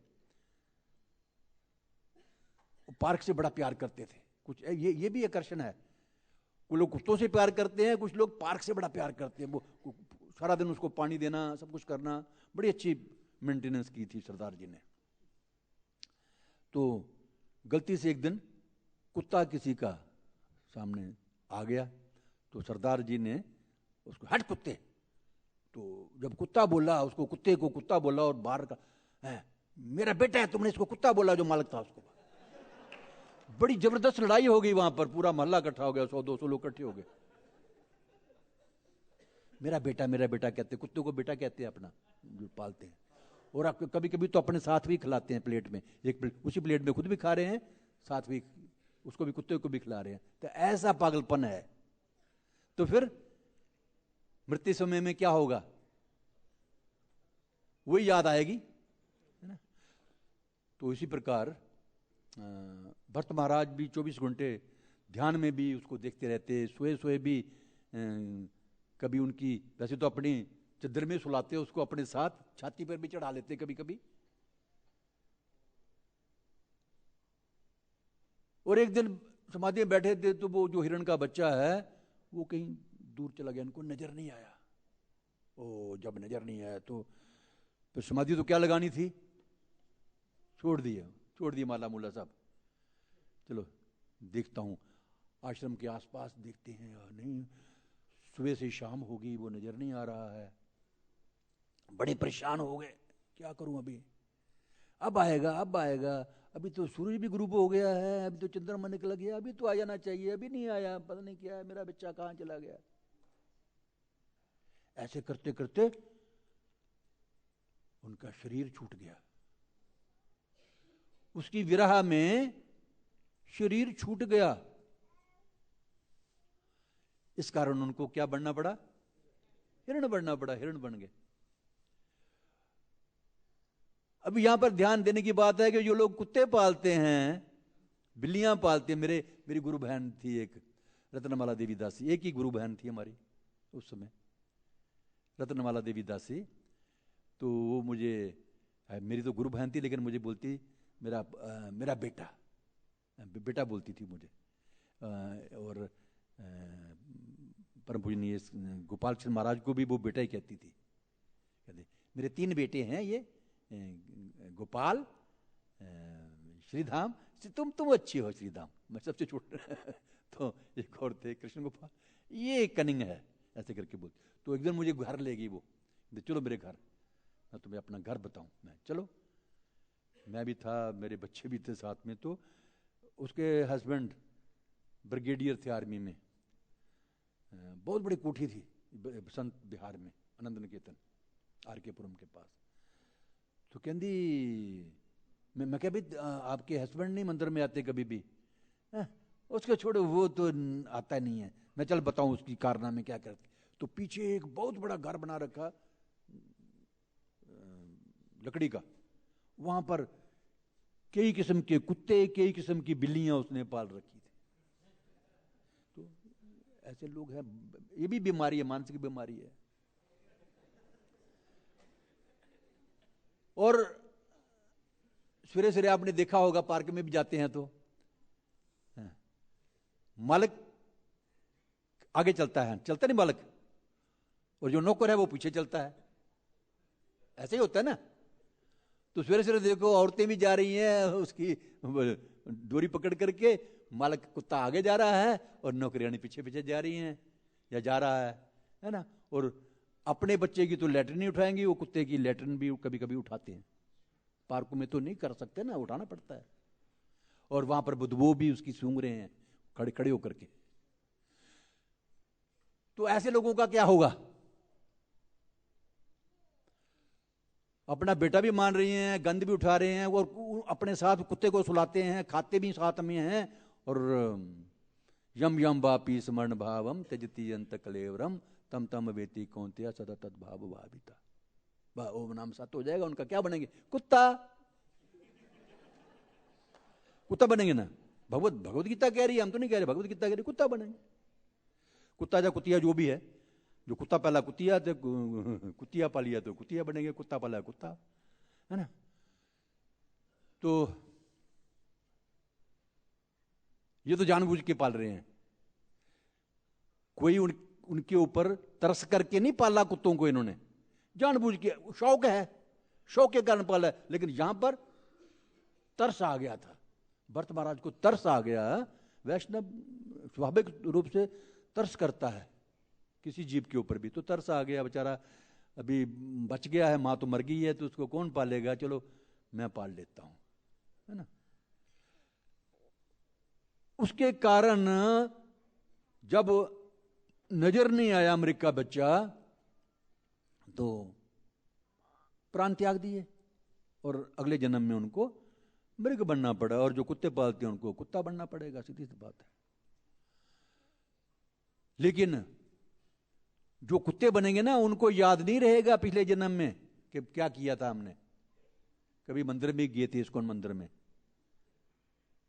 पार्क से बड़ा प्यार करते थे। कुछ ये भी आकर्षण है, कुछ लोग कुत्तों से प्यार करते हैं, कुछ लोग पार्क से बड़ा प्यार करते हैं, वो सारा दिन उसको पानी देना, सब कुछ करना, बड़ी अच्छी मेंटेनेंस की थी सरदार जी ने। तो गलती से एक दिन कुत्ता किसी का सामने आ गया, तो सरदार जी ने उसको हट कुत्ते, तो जब कुत्ता बोला, उसको कुत्ते को कुत्ता बोला और बाहर का मेरा बेटा है, तुमने इसको कुत्ता बोला, जो मालिक था उसको। बड़ी जबरदस्त लड़ाई हो गई वहां पर, पूरा मोहल्ला इकट्ठा हो गया, 100-200 लोग इकट्ठे हो गए। मेरा बेटा कहते, कुत्ते को बेटा कहते हैं अपना जो पालते हैं, और आप कभी कभी तो अपने साथ भी खिलाते हैं प्लेट में, एक प्लेट उसी प्लेट में खुद भी खा रहे हैं, साथ भी उसको भी कुत्ते को भी खिला रहे हैं। तो ऐसा पागलपन है, तो फिर मृत्यु समय में क्या होगा, वही याद आएगी, है ना। तो इसी प्रकार भरत महाराज भी 24 घंटे ध्यान में भी उसको देखते रहते, सोए सोए भी कभी उनकी, वैसे तो अपनी चद्दर में सुलाते उसको, अपने साथ छाती पर भी चढ़ा लेते कभी कभी। और एक दिन समाधि में बैठे थे तो वो जो हिरण का बच्चा है वो कहीं दूर चला गया, इनको नजर नहीं आया। ओ जब नजर नहीं आया तो फिर समाधि तो क्या लगानी थी, छोड़ दिया माला मूला सब, चलो देखता हूं आश्रम के आसपास देखते हैं, नहीं सुबह से शाम होगी वो नजर नहीं आ रहा है, बड़े परेशान हो गए, क्या करूं अब आएगा, अभी तो सूरज भी ग्रुप हो गया है, अभी तो चंद्रमा निकल गया, अभी तो आ जाना चाहिए, अभी नहीं आया, पता नहीं क्या है, मेरा बच्चा कहां चला गया। ऐसे करते करते उनका शरीर छूट गया, उसकी विरह में शरीर छूट गया, इस कारण उनको क्या बनना पड़ा, हिरण बनना पड़ा, हिरण बन गए। अब यहां पर ध्यान देने की बात है कि जो लोग कुत्ते पालते हैं, बिल्लियां पालते हैं, मेरी गुरु बहन थी एक, रत्नमाला देवी दासी, एक ही गुरु बहन थी हमारी उस समय, रत्नमाला देवी दासी। तो वो मुझे, मेरी तो गुरु बहन थी लेकिन मुझे बोलती मेरा बेटा बोलती थी मुझे। और परम पूजनीय गोपाल सिंह महाराज को भी वो बेटा ही कहती थी, कहते मेरे 3 बेटे हैं, ये गोपाल, श्रीधाम। तुम अच्छी हो श्रीधाम, मैं सबसे छोटा। तो एक और थे कृष्ण गोपाल, ये कनिंग है, ऐसे करके बोल। तो एक दिन मुझे घर ले गई वो, चलो मेरे घर, मैं तुम्हें अपना घर बताऊं। मैं चलो, मैं भी था, मेरे बच्चे भी थे साथ में। तो उसके हस्बैंड ब्रिगेडियर थे आर्मी में, बहुत बड़ी कोठी थी बसंत बिहार में, आनंद निकेतन आर.के.पुरम के पास। तो कहती मैं क्या, भी आपके हस्बैंड नहीं मंदिर में आते कभी भी? उसको छोड़ो, वो तो आता नहीं है। मैं चल बताऊं उसकी कारनामे क्या करते। तो पीछे एक बहुत बड़ा घर बना रखा लकड़ी का, वहां पर कई किस्म के कुत्ते, कई किस्म की बिल्लियां उसने पाल रखी थी। तो ऐसे लोग हैं, ये भी बीमारी है, मानसिक बीमारी है। और सवेरे सवेरे आपने देखा होगा, पार्क में भी जाते हैं तो मालिक आगे चलता है, चलता नहीं मालिक, और जो नौकर है वो पीछे चलता है। ऐसे ही होता है ना। तो सवेरे सवेरे देखो, औरतें भी जा रही हैं उसकी डोरी पकड़ करके, मालिक कुत्ता आगे जा रहा है और नौकरियां पीछे पीछे जा रही हैं या जा रहा है ना। और अपने बच्चे की तो लैट्रिन नहीं उठाएंगी, वो कुत्ते की लैट्रिन भी कभी कभी उठाते हैं। पार्कों में तो नहीं कर सकते ना, उठाना पड़ता है। और वहां पर बदबू भी उसकी सूंघ रहे हैं खड़े खड़े होकर के। तो ऐसे लोगों का क्या होगा? अपना बेटा भी मान रही हैं, गंद भी उठा रहे हैं, और अपने साथ कुत्ते को सुलाते हैं, खाते भी साथ में हैं। और यम यम वापी स्मरण भावम त्यजति अंत कलेवरम तम तम वेति कौंत्या सदा तद भाव भाविता। ओम नाम साथ हो जाएगा उनका, क्या बनेंगे? कुत्ता। कुत्ता बनेंगे ना। भगवत गीता कह रही है, हम तो नहीं कह रहे, भगवत गीता कह रही, कुत्ता बनेंगे। कुत्ता या कुतिया जो भी है, जो कुत्ता पाला कुतिया, तो कुतिया पालिया तो कुतिया बनेंगे, कुत्ता पाला कुत्ता, है ना। तो ये तो जानबूझ के पाल रहे हैं। कोई उनके ऊपर तरस करके नहीं पाला कुत्तों को, इन्होंने जानबूझ के, शौक है, शौक के कारण पाला है। लेकिन यहां पर तरस आ गया था, भरत महाराज को तरस आ गया। वैष्णव स्वाभाविक रूप से तरस करता है किसी जीव के ऊपर भी, तो तरस आ गया। बेचारा अभी बच गया है, मां तो मर गई है, तो उसको कौन पालेगा, चलो मैं पाल लेता हूं, है ना। उसके कारण जब नजर नहीं आया अमेरिका बच्चा, तो प्राण त्याग दिए, और अगले जन्म में उनको मृग बनना पड़ा। और जो कुत्ते पालते हैं उनको कुत्ता बनना पड़ेगा, सीधी सी बात है। लेकिन जो कुत्ते बनेंगे ना, उनको याद नहीं रहेगा पिछले जन्म में कि क्या किया था हमने। कभी मंदिर में गए थे, इस्कॉन मंदिर में,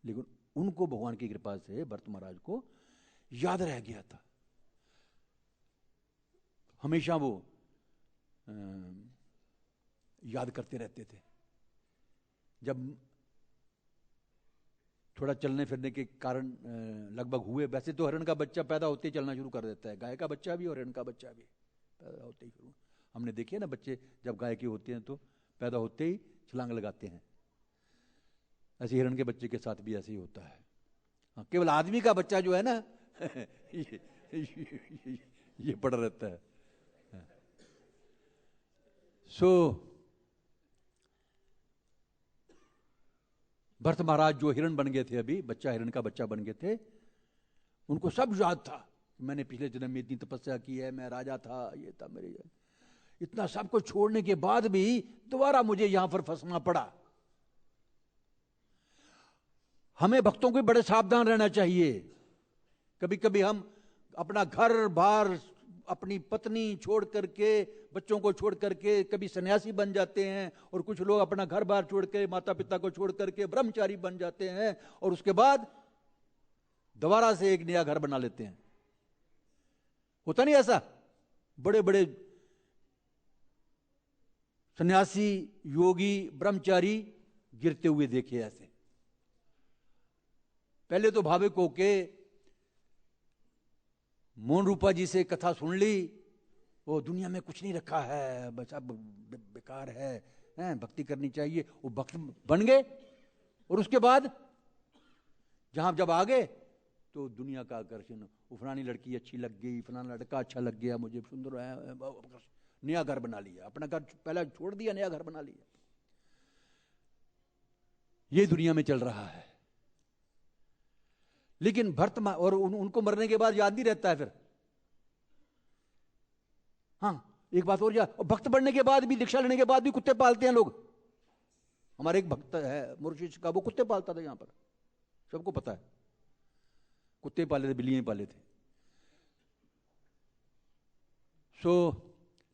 लेकिन उनको भगवान की कृपा से भरत महाराज को याद रह गया था। हमेशा वो याद करते रहते थे। जब थोड़ा चलने फिरने के कारण लगभग हुए, वैसे तो हरिण का बच्चा पैदा होते ही चलना शुरू कर देता है, गाय का बच्चा भी और हरिण का बच्चा भी पैदा होते ही शुरू। हमने देखे ना, बच्चे जब गाय के होते हैं तो पैदा होते ही छलांग लगाते हैं। ऐसे हिरण के बच्चे के साथ भी ऐसे ही होता है। हाँ, केवल आदमी का बच्चा जो है ना ये पड़ा रहता है। सो भरत महाराज जो हिरण बन गए थे, अभी बच्चा हिरण का बच्चा बन गए थे, उनको सब याद था, मैंने पिछले जन्म में इतनी तपस्या की है, मैं राजा था, ये था मेरे। इतना सब कुछ छोड़ने के बाद भी दोबारा मुझे यहां पर फंसना पड़ा। हमें भक्तों को बड़े सावधान रहना चाहिए। कभी कभी हम अपना घर बार, अपनी पत्नी छोड़ करके, बच्चों को छोड़ करके कभी सन्यासी बन जाते हैं, और कुछ लोग अपना घर बार छोड़ के, माता पिता को छोड़ करके ब्रह्मचारी बन जाते हैं, और उसके बाद दोबारा से एक नया घर बना लेते हैं। होता नहीं ऐसा? बड़े बड़े सन्यासी, योगी, ब्रह्मचारी गिरते हुए देखे ऐसे। पहले तो भाविक होके मोहन रूपा जी से कथा सुन ली, वो दुनिया में कुछ नहीं रखा है, बस अब बेकार है, भक्ति करनी चाहिए। वो भक्त बन गए और उसके बाद जहां जब आ गए तो दुनिया का आकर्षण, वो फलानी लड़की अच्छी लग गई, फलाना लड़का अच्छा लग गया, मुझे सुंदर है, नया घर बना लिया, अपना घर पहले छोड़ दिया, नया घर बना लिया। ये दुनिया में चल रहा है। लेकिन भक्त और उनको मरने के बाद याद नहीं रहता है फिर। हाँ, एक बात और याद, भक्त बनने के बाद भी, दीक्षा लेने के बाद भी कुत्ते पालते हैं लोग। हमारे एक भक्त है मुर्शिद का, वो कुत्ते पालता था, यहां पर सबको पता है, कुत्ते पाले थे, बिल्लियां पाले थे।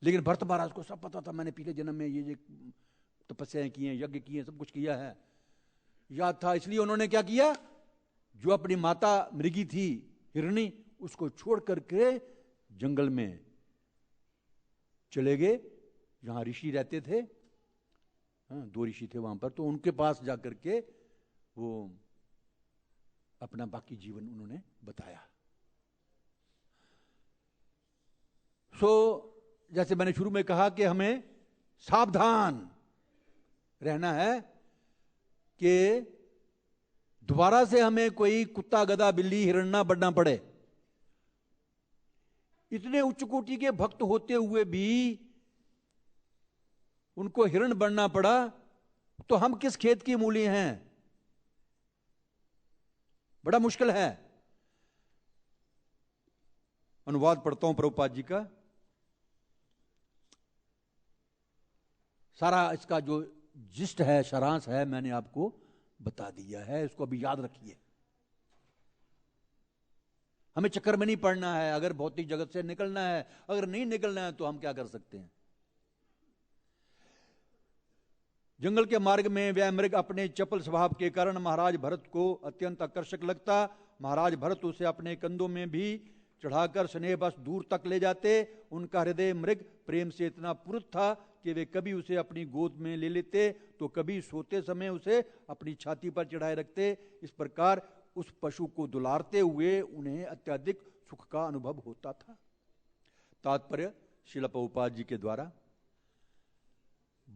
लेकिन भरत महाराज को सब पता था, मैंने पिछले जन्म में ये तपस्याएं की हैं, यज्ञ किए हैं, सब कुछ किया है, याद था। इसलिए उन्होंने क्या किया, जो अपनी माता मृगी थी हिरणी, उसको छोड़ करके जंगल में चले गए, जहां ऋषि रहते थे। हाँ, 2 ऋषि थे वहां पर, तो उनके पास जाकर के वो अपना बाकी जीवन उन्होंने बताया। जैसे मैंने शुरू में कहा कि हमें सावधान रहना है कि दोबारा से हमें कोई कुत्ता, गधा, बिल्ली, हिरण ना बनना पड़े। इतने उच्च कोटि के भक्त होते हुए भी उनको हिरण बनना पड़ा, तो हम किस खेत की मूली हैं? बड़ा मुश्किल है। अनुवाद पढ़ता हूं प्रभुपाद जी का। सारा इसका जो जिस्ट है, सारांश है, मैंने आपको बता दिया है, इसको अभी याद रखिए। हमें चक्कर में नहीं पड़ना है। अगर भौतिक जगत से निकलना है, अगर नहीं निकलना है तो हम क्या कर सकते हैं? जंगल के मार्ग में वह मृग अपने चपल स्वभाव के कारण महाराज भरत को अत्यंत आकर्षक लगता। महाराज भरत उसे अपने कंधों में भी चढ़ाकर स्नेह बस दूर तक ले जाते। उनका हृदय मृग प्रेम से इतना पुरुष था कि वे कभी उसे अपनी गोद में ले लेते तो कभी सोते समय उसे अपनी छाती पर चढ़ाए रखते। इस प्रकार उस पशु को दुलारते हुए उन्हें अत्यधिक सुख का अनुभव होता था। तात्पर्य श्रील प्रभुपाद जी के द्वारा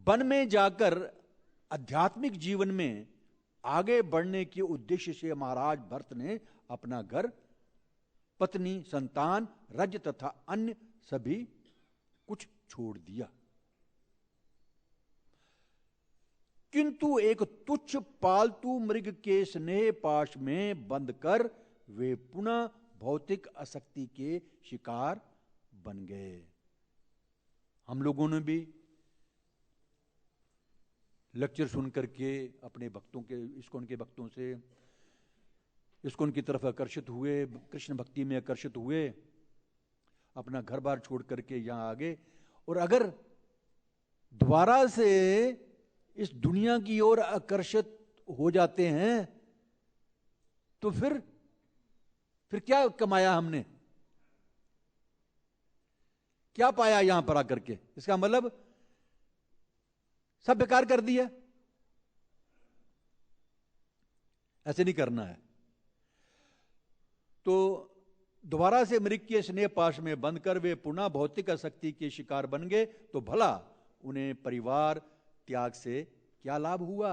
वन में जाकर आध्यात्मिक जीवन में आगे बढ़ने के उद्देश्य से महाराज भरत ने अपना घर, पत्नी, संतान, राज्य तथा अन्य सभी कुछ छोड़ दिया, किंतु एक तुच्छ पालतू मृग के स्नेह पाश में बंद कर वे पुनः भौतिक आसक्ति के शिकार बन गए। हम लोगों ने भी लेक्चर सुन करके अपने भक्तों के, इस्कॉन के भक्तों से इस्कॉन की तरफ आकर्षित हुए, कृष्ण भक्ति में आकर्षित हुए, अपना घर बार छोड़ करके यहां आ गए। और अगर दोबारा से इस दुनिया की ओर आकर्षित हो जाते हैं तो फिर क्या कमाया हमने? क्या पाया यहां पर आकर के? इसका मतलब सब बेकार कर दिया। ऐसे नहीं करना है। तो दोबारा से मृग के स्नेह पाश में बंद कर वे पुनः भौतिक आसक्ति के शिकार बन गए तो भला उन्हें परिवार त्याग से क्या लाभ हुआ?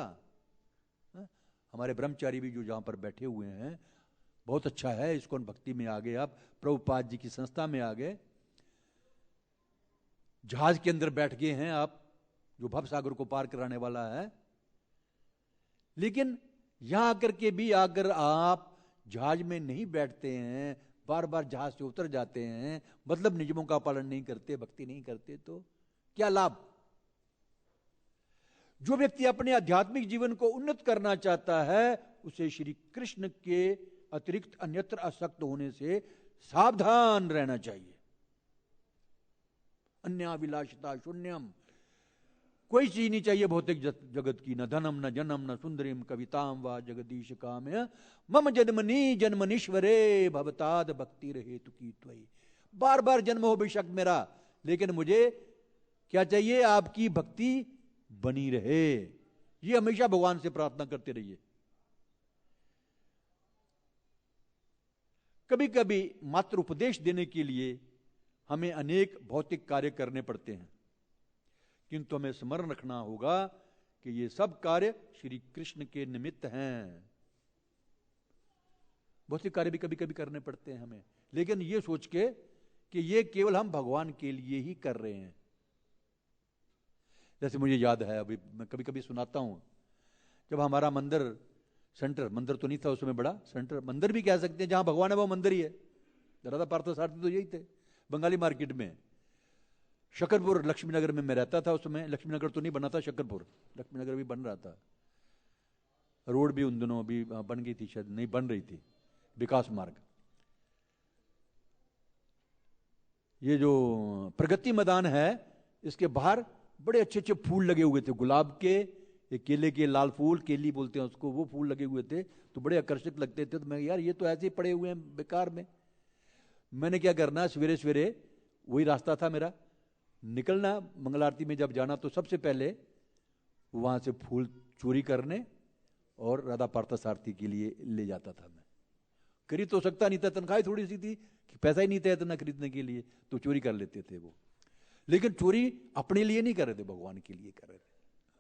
हमारे ब्रह्मचारी भी जो जहां पर बैठे हुए हैं, बहुत अच्छा है, इस्कॉन भक्ति में आ गए, आप प्रभुपाद जी की संस्था में आ गए, जहाज के अंदर बैठ गए हैं आप, जो भव सागर को पार कराने वाला है। लेकिन यहां आकर के भी अगर आप जहाज में नहीं बैठते हैं, बार बार जहाज से उतर जाते हैं, मतलब नियमों का पालन नहीं करते, भक्ति नहीं करते, तो क्या लाभ? जो व्यक्ति अपने आध्यात्मिक जीवन को उन्नत करना चाहता है उसे श्री कृष्ण के अतिरिक्त अन्यत्र आसक्त होने से सावधान रहना चाहिए। अन्याभिलाषिता शून्यम, कोई चीज नहीं चाहिए भौतिक जगत की, न धनम, न जन्म, न सुंदरीम कविताम व जगदीश काम्य मम जन्मनी जन्मनीश्वरे भवताद भक्ति हेतु की त्वयि। बार बार जन्म हो बेशक मेरा, लेकिन मुझे क्या चाहिए? आपकी भक्ति बनी रहे। ये हमेशा भगवान से प्रार्थना करते रहिए। कभी कभी मात्र उपदेश देने के लिए हमें अनेक भौतिक कार्य करने पड़ते हैं, किंतु हमें स्मरण रखना होगा कि ये सब कार्य श्री कृष्ण के निमित्त हैं। भौतिक कार्य भी कभी कभी करने पड़ते हैं हमें, लेकिन ये सोच के कि ये केवल हम भगवान के लिए ही कर रहे हैं। जैसे मुझे याद है, अभी मैं कभी कभी सुनाता हूं, जब हमारा मंदिर सेंटर, मंदिर तो नहीं था उसमें, बड़ा सेंटर, मंदिर भी कह सकते हैं, जहां भगवान है वो मंदिर ही है। राधा पार्थसारथी तो यही थे, बंगाली मार्केट में, शकरपुर लक्ष्मी नगर में मैं रहता था उसमें। लक्ष्मी नगर तो नहीं बना था, शकरपुर लक्ष्मी नगर भी बन रहा था। रोड भी उन दिनों अभी बन गई थी, शायद नहीं बन रही थी, विकास मार्ग। ये जो प्रगति मैदान है, इसके बाहर बड़े अच्छे अच्छे फूल लगे हुए थे, गुलाब के, ये केले के लाल फूल, केली बोलते हैं उसको, वो फूल लगे हुए थे, तो बड़े आकर्षक लगते थे। तो मैं, यार ये तो ऐसे ही पड़े हुए हैं बेकार में, मैंने क्या करना, सवेरे सवेरे वही रास्ता था मेरा, निकलना मंगल आरती में जब जाना तो सबसे पहले वहां से फूल चोरी करने और राधा पार्थसारथी के लिए ले जाता था। मैं खरीद तो सकता नहीं था, तनख्वाह थोड़ी सी थी, पैसा ही नहीं था इतना खरीदने के लिए, तो चोरी कर लेते थे वो। लेकिन चोरी अपने लिए नहीं कर रहे थे, भगवान के लिए कर रहे थे।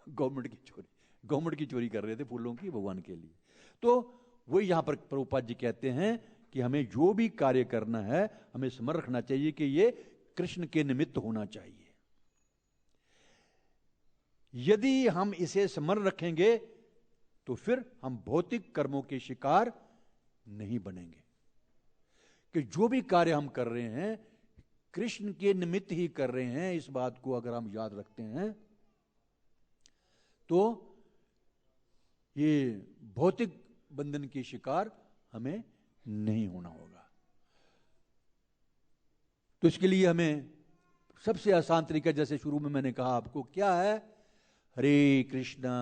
गवर्नमेंट की चोरी कर रहे थे फूलों की, भगवान के लिए। तो वही यहां पर प्रभुपाद जी कहते हैं कि हमें जो भी कार्य करना है, हमें स्मरण रखना चाहिए कि ये कृष्ण के निमित्त होना चाहिए। यदि हम इसे स्मरण रखेंगे तो फिर हम भौतिक कर्मों के शिकार नहीं बनेंगे, कि जो भी कार्य हम कर रहे हैं कृष्ण के निमित्त ही कर रहे हैं। इस बात को अगर हम याद रखते हैं तो ये भौतिक बंधन के शिकार हमें नहीं होना होगा। तो इसके लिए हमें सबसे आसान तरीका, जैसे शुरू में मैंने कहा आपको, क्या है? हरे कृष्णा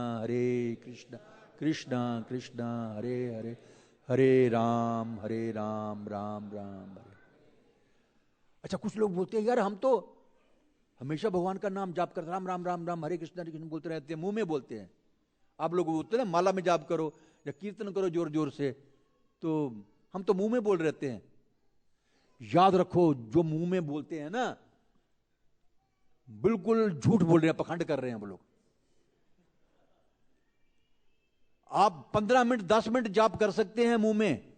कृष्णा कृष्णा हरे हरे, हरे राम राम राम हरे। अच्छा, कुछ लोग बोलते हैं, यार हम तो हमेशा भगवान का नाम जाप करते, राम राम राम राम हरे कृष्ण बोलते रहते हैं, मुंह में बोलते हैं। आप लोग बोलते हैं ना, माला में जाप करो या कीर्तन करो जोर जोर से, तो हम तो मुंह में बोल रहते हैं। याद रखो, जो मुंह में बोलते हैं ना, बिल्कुल झूठ बोल रहे हैं, पखंड कर रहे हैं वो लोग। आप 15 मिनट 10 मिनट जाप कर सकते हैं मुंह में,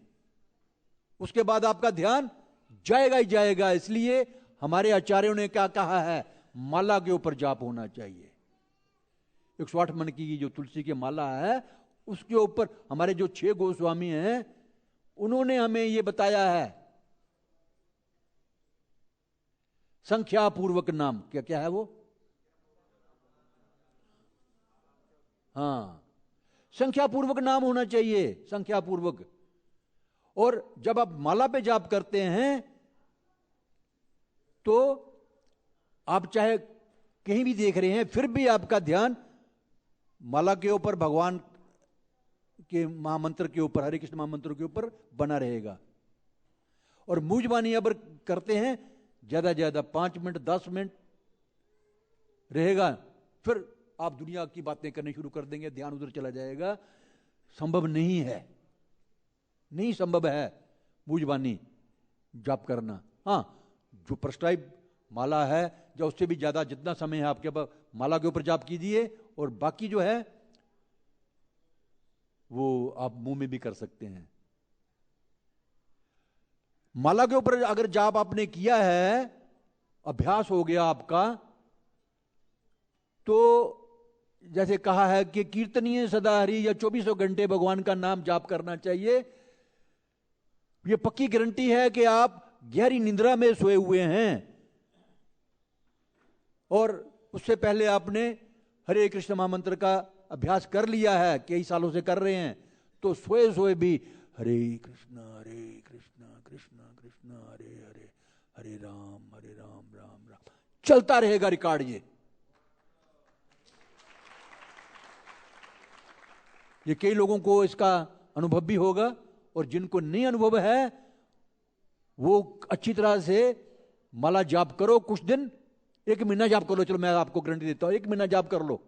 उसके बाद आपका ध्यान जाएगा ही जाएगा। इसलिए हमारे आचार्यों ने क्या कहा है, माला के ऊपर जाप होना चाहिए। 108 मन की जो तुलसी की माला है, उसके ऊपर हमारे जो 6 गोस्वामी हैं, उन्होंने हमें यह बताया है, संख्या पूर्वक नाम। क्या क्या है वो? हाँ, संख्या पूर्वक नाम होना चाहिए, संख्या पूर्वक। और जब आप माला पे जाप करते हैं तो आप चाहे कहीं भी देख रहे हैं, फिर भी आपका ध्यान माला के ऊपर, भगवान के महामंत्र के ऊपर, हरे कृष्ण महामंत्र के ऊपर बना रहेगा। और मुझबानी अगर करते हैं, ज्यादा ज्यादा 5 मिनट 10 मिनट रहेगा, फिर आप दुनिया की बातें करने शुरू कर देंगे, ध्यान उधर चला जाएगा। संभव नहीं है, नहीं संभव है मुझबानी जाप करना। हाँ, जो प्रेस्क्राइब माला है, या उससे भी ज्यादा जितना समय है आपके पास, माला के ऊपर जाप कीजिए, और बाकी जो है वो आप मुंह में भी कर सकते हैं। माला के ऊपर अगर जाप आपने किया है, अभ्यास हो गया आपका, तो जैसे कहा है कि कीर्तनीय सदा हरि, या 24 घंटे भगवान का नाम जाप करना चाहिए। यह पक्की गारंटी है कि आप गहरी निद्रा में सोए हुए हैं, और उससे पहले आपने हरे कृष्ण महामंत्र का अभ्यास कर लिया है, कई सालों से कर रहे हैं, तो सोए सोए भी हरे कृष्णा कृष्णा कृष्णा हरे हरे, हरे राम राम राम चलता रहेगा रिकॉर्ड। ये कई लोगों को इसका अनुभव भी होगा, और जिनको नहीं अनुभव है वो अच्छी तरह से माला जाप करो। कुछ दिन, 1 महीना जाप कर लो, चलो मैं आपको गारंटी देता हूं, 1 महीना जाप कर लो,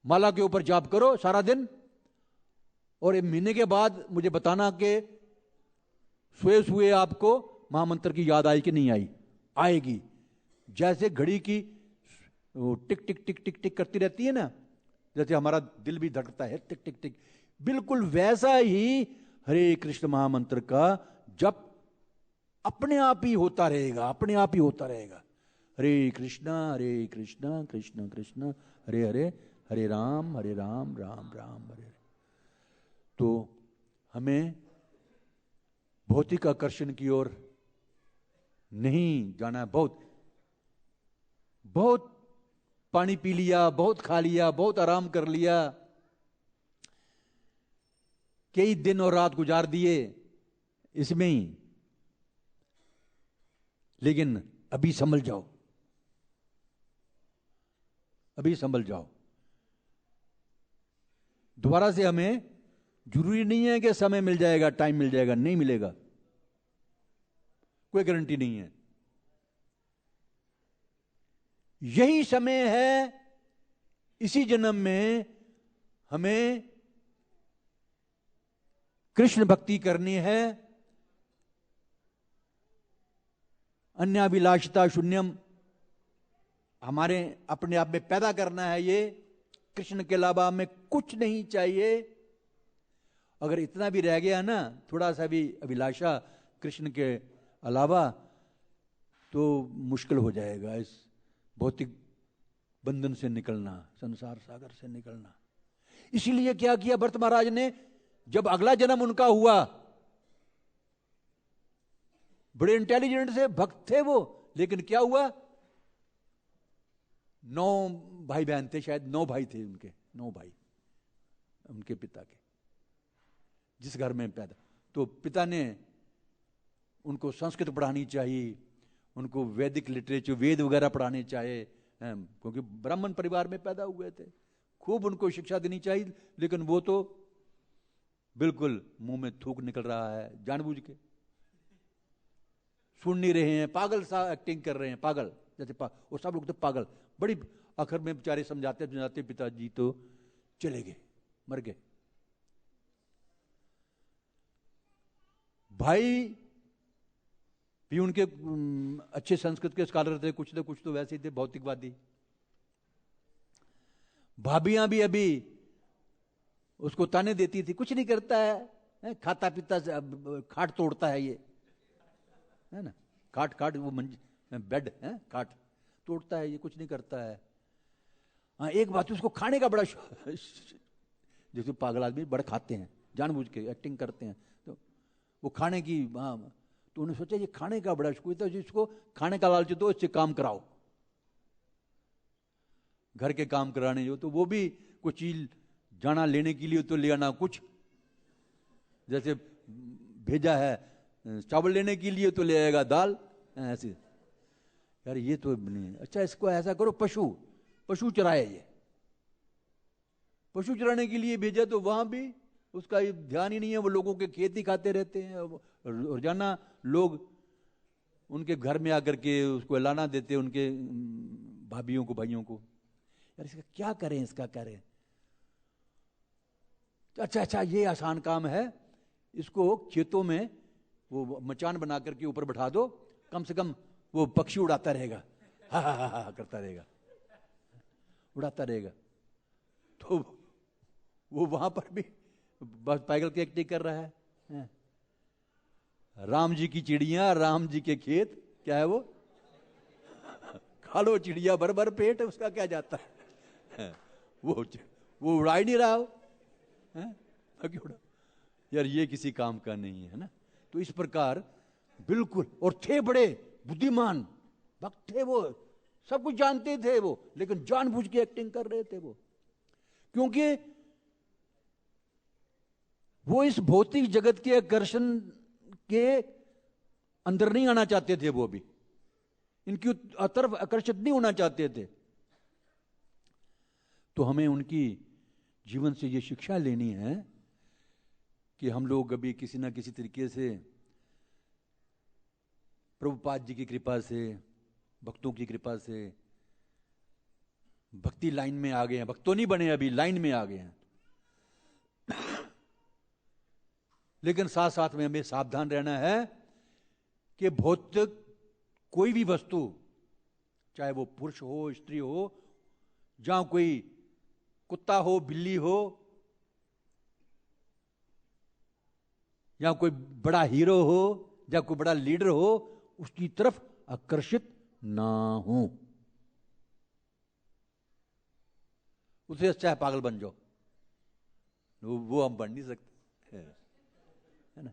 माला के ऊपर जाप करो सारा दिन, और 1 महीने के बाद मुझे बताना कि सोए आपको महामंत्र की याद आई कि नहीं आई? आएगी। जैसे घड़ी की वो टिक टिक टिक टिक टिक करती रहती है ना, जैसे हमारा दिल भी धड़कता है टिक टिक टिक, बिल्कुल वैसा ही हरे कृष्ण महामंत्र का जप अपने आप ही होता रहेगा, अपने आप ही होता रहेगा। हरे कृष्णा कृष्ण कृष्ण हरे हरे, हरे राम राम राम हरे हरे। तो हमें भौतिक आकर्षण की ओर नहीं जाना। बहुत बहुत पानी पी लिया, बहुत खा लिया, बहुत आराम कर लिया, कई दिन और रात गुजार दिए इसमें ही, लेकिन अभी संभल जाओ, अभी संभल जाओ। दोबारा से हमें जरूरी नहीं है कि समय मिल जाएगा, टाइम मिल जाएगा, नहीं मिलेगा, कोई गारंटी नहीं है। यही समय है, इसी जन्म में हमें कृष्ण भक्ति करनी है, अन्याभिलाषिता शून्यम हमारे अपने आप में पैदा करना है। ये कृष्ण के अलावा हमें कुछ नहीं चाहिए। अगर इतना भी रह गया ना, थोड़ा सा भी अभिलाषा कृष्ण के अलावा, तो मुश्किल हो जाएगा इस भौतिक बंधन से निकलना, संसार सागर से निकलना। इसीलिए क्या किया भरत महाराज ने, जब अगला जन्म उनका हुआ, बड़े इंटेलिजेंट से भक्त थे वो, लेकिन क्या हुआ, 9 भाई बहन थे, शायद 9 भाई थे उनके, 9 भाई उनके पिता के, जिस घर में पैदा। तो पिता ने उनको संस्कृत पढ़ानी चाहिए, उनको वैदिक लिटरेचर, वेद वगैरह पढ़ाने चाहिए, क्योंकि ब्राह्मण परिवार में पैदा हुए थे, खूब उनको शिक्षा देनी चाहिए। लेकिन वो तो बिल्कुल मुंह में थूक निकल रहा है, जानबूझ के सुन नहीं रहे हैं, पागल सा एक्टिंग कर रहे हैं, पागल जैसे वो सब लोग तो पागल। बड़ी आखिर में बेचारे समझाते समझाते पिताजी तो चले गए, मर गए। भाई भी उनके अच्छे संस्कृत के स्कॉलर थे, कुछ तो वैसे ही थे, भौतिकवादी। भाभियां भी अभी उसको ताने देती थी, कुछ नहीं करता है, खाता पीता खाट तोड़ता है ये, है ना, खाट वो बेड है, खाट तोड़ता है ये, कुछ नहीं करता है। हाँ, एक बात उसको खाने का बड़ा जैसे पागल आदमी बड़ा खाते हैं, जानबूझ के एक्टिंग करते हैं, तो वो खाने की, हाँ, तो उन्होंने सोचा ये खाने का बड़ा शौक है, जिसको खाने का लालच दो, इससे काम कराओ, घर के काम कराने जो, तो वो भी कुछ चीज जाना लेने के लिए तो ले आना, कुछ जैसे भेजा है चावल लेने के लिए तो ले आएगा दाल, ऐसे। यार ये तो नहीं, अच्छा इसको ऐसा करो, पशु चराए, ये पशु चराने के लिए भेजा, तो वहां भी उसका ध्यान ही नहीं है, वो लोगों के खेत ही खाते रहते हैं। रोजाना लोग उनके घर में आकर के उसको लाना देते, उनके भाभियों को, भाइयों को। यार इसका क्या करें, इसका करें, अच्छा ये आसान काम है, इसको खेतों में वो मचान बना करके ऊपर बैठा दो, कम से कम वो पक्षी उड़ाता रहेगा, हा करता रहेगा, उड़ाता रहेगा। तो वो वहां पर भी बस पागल की एक्टिंग कर रहा है। राम जी की चिड़िया, राम जी के खेत, क्या है वो, खा लो चिड़िया भर भर पेट, उसका क्या जाता है, वो उड़ा ही नहीं रहा हो, यार ये किसी काम का नहीं है ना। तो इस प्रकार बिल्कुल, और थे बड़े बुद्धिमान भक्त थे वो, सब कुछ जानते थे वो, लेकिन जानबूझ के एक्टिंग कर रहे थे वो, क्योंकि वो इस भौतिक जगत के आकर्षण के अंदर नहीं आना चाहते थे, वो भी इनकी तरफ आकर्षित नहीं होना चाहते थे। तो हमें उनकी जीवन से ये शिक्षा लेनी है कि हम लोग अभी किसी ना किसी तरीके से प्रभुपाद जी की कृपा से, भक्तों की कृपा से भक्ति लाइन में आ गए हैं। भक्त तो नहीं बने अभी, लाइन में आ गए हैं। लेकिन साथ साथ में हमें सावधान रहना है कि भौतिक कोई भी वस्तु, चाहे वो पुरुष हो, स्त्री हो, जहां कोई कुत्ता हो, बिल्ली हो, या कोई बड़ा हीरो हो, या कोई बड़ा लीडर हो, उसकी तरफ आकर्षित ना हो। उससे अच्छा है पागल बन जाओ, वो हम बन नहीं सकते, है ना।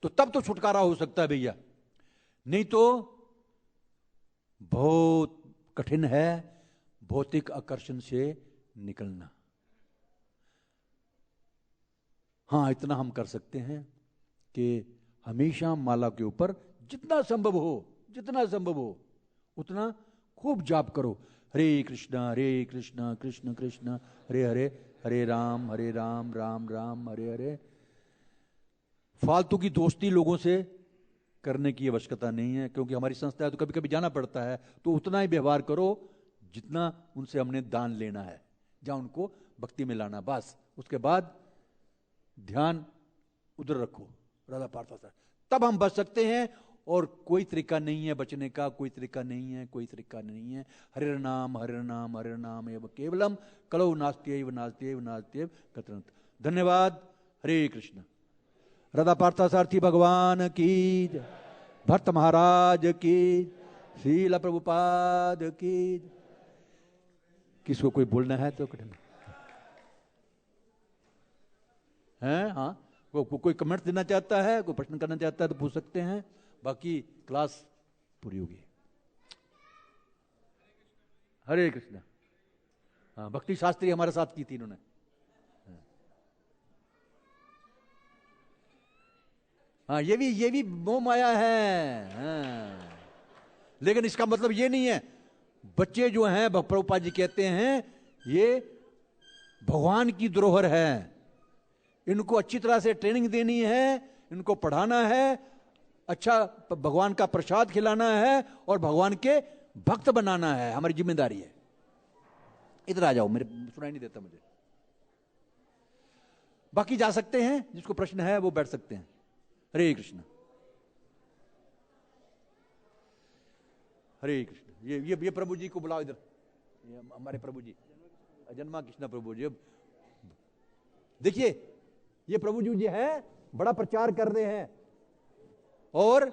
तो तब तो छुटकारा हो सकता है भैया, नहीं तो बहुत कठिन है भौतिक आकर्षण से निकलना। हां, इतना हम कर सकते हैं कि हमेशा माला के ऊपर जितना संभव हो उतना खूब जाप करो। हरे कृष्णा कृष्ण कृष्ण हरे हरे, हरे राम राम राम हरे हरे। फालतू की दोस्ती लोगों से करने की आवश्यकता नहीं है, क्योंकि हमारी संस्था है तो कभी कभी जाना पड़ता है, तो उतना ही व्यवहार करो जितना उनसे हमने दान लेना है, जहां उनको भक्ति में लाना, बस। उसके बाद ध्यान उधर रखो, राधा पार्थ, तब हम बच सकते हैं। और कोई तरीका नहीं है बचने का, कोई तरीका नहीं है। हरे नाम एव केवलम कलौ नास्त्येव कतरंत। धन्यवाद। हरे कृष्ण। राधा पार्थसारथी भगवान की, भट्ट महाराज की, श्रील प्रभुपाद की। किसको कोई बोलना है तो कठिन है? हाँ, कोई कमेंट देना चाहता है, कोई प्रश्न करना चाहता है तो पूछ सकते हैं, बाकी क्लास पूरी होगी। हरे कृष्ण। हाँ, भक्ति शास्त्री हमारे साथ की थी इन्होंने। हाँ, ये भी मोह माया है। हाँ। लेकिन इसका मतलब ये नहीं है, बच्चे जो हैं, प्रभुपाद जी कहते हैं, ये भगवान की धरोहर है, इनको अच्छी तरह से ट्रेनिंग देनी है, इनको पढ़ाना है, अच्छा भगवान का प्रसाद खिलाना है और भगवान के भक्त बनाना है, हमारी जिम्मेदारी है। इधर आ जाओ, मेरे सुनाई नहीं देता मुझे। बाकी जा सकते हैं, जिसको प्रश्न है वो बैठ सकते हैं। हरे कृष्ण। हरे कृष्ण। ये प्रभु जी को बुलाओ इधर, ये हमारे प्रभु जी, जन्मा कृष्ण प्रभु जी। अब देखिए, ये प्रभु जी है, बड़ा प्रचार कर रहे हैं और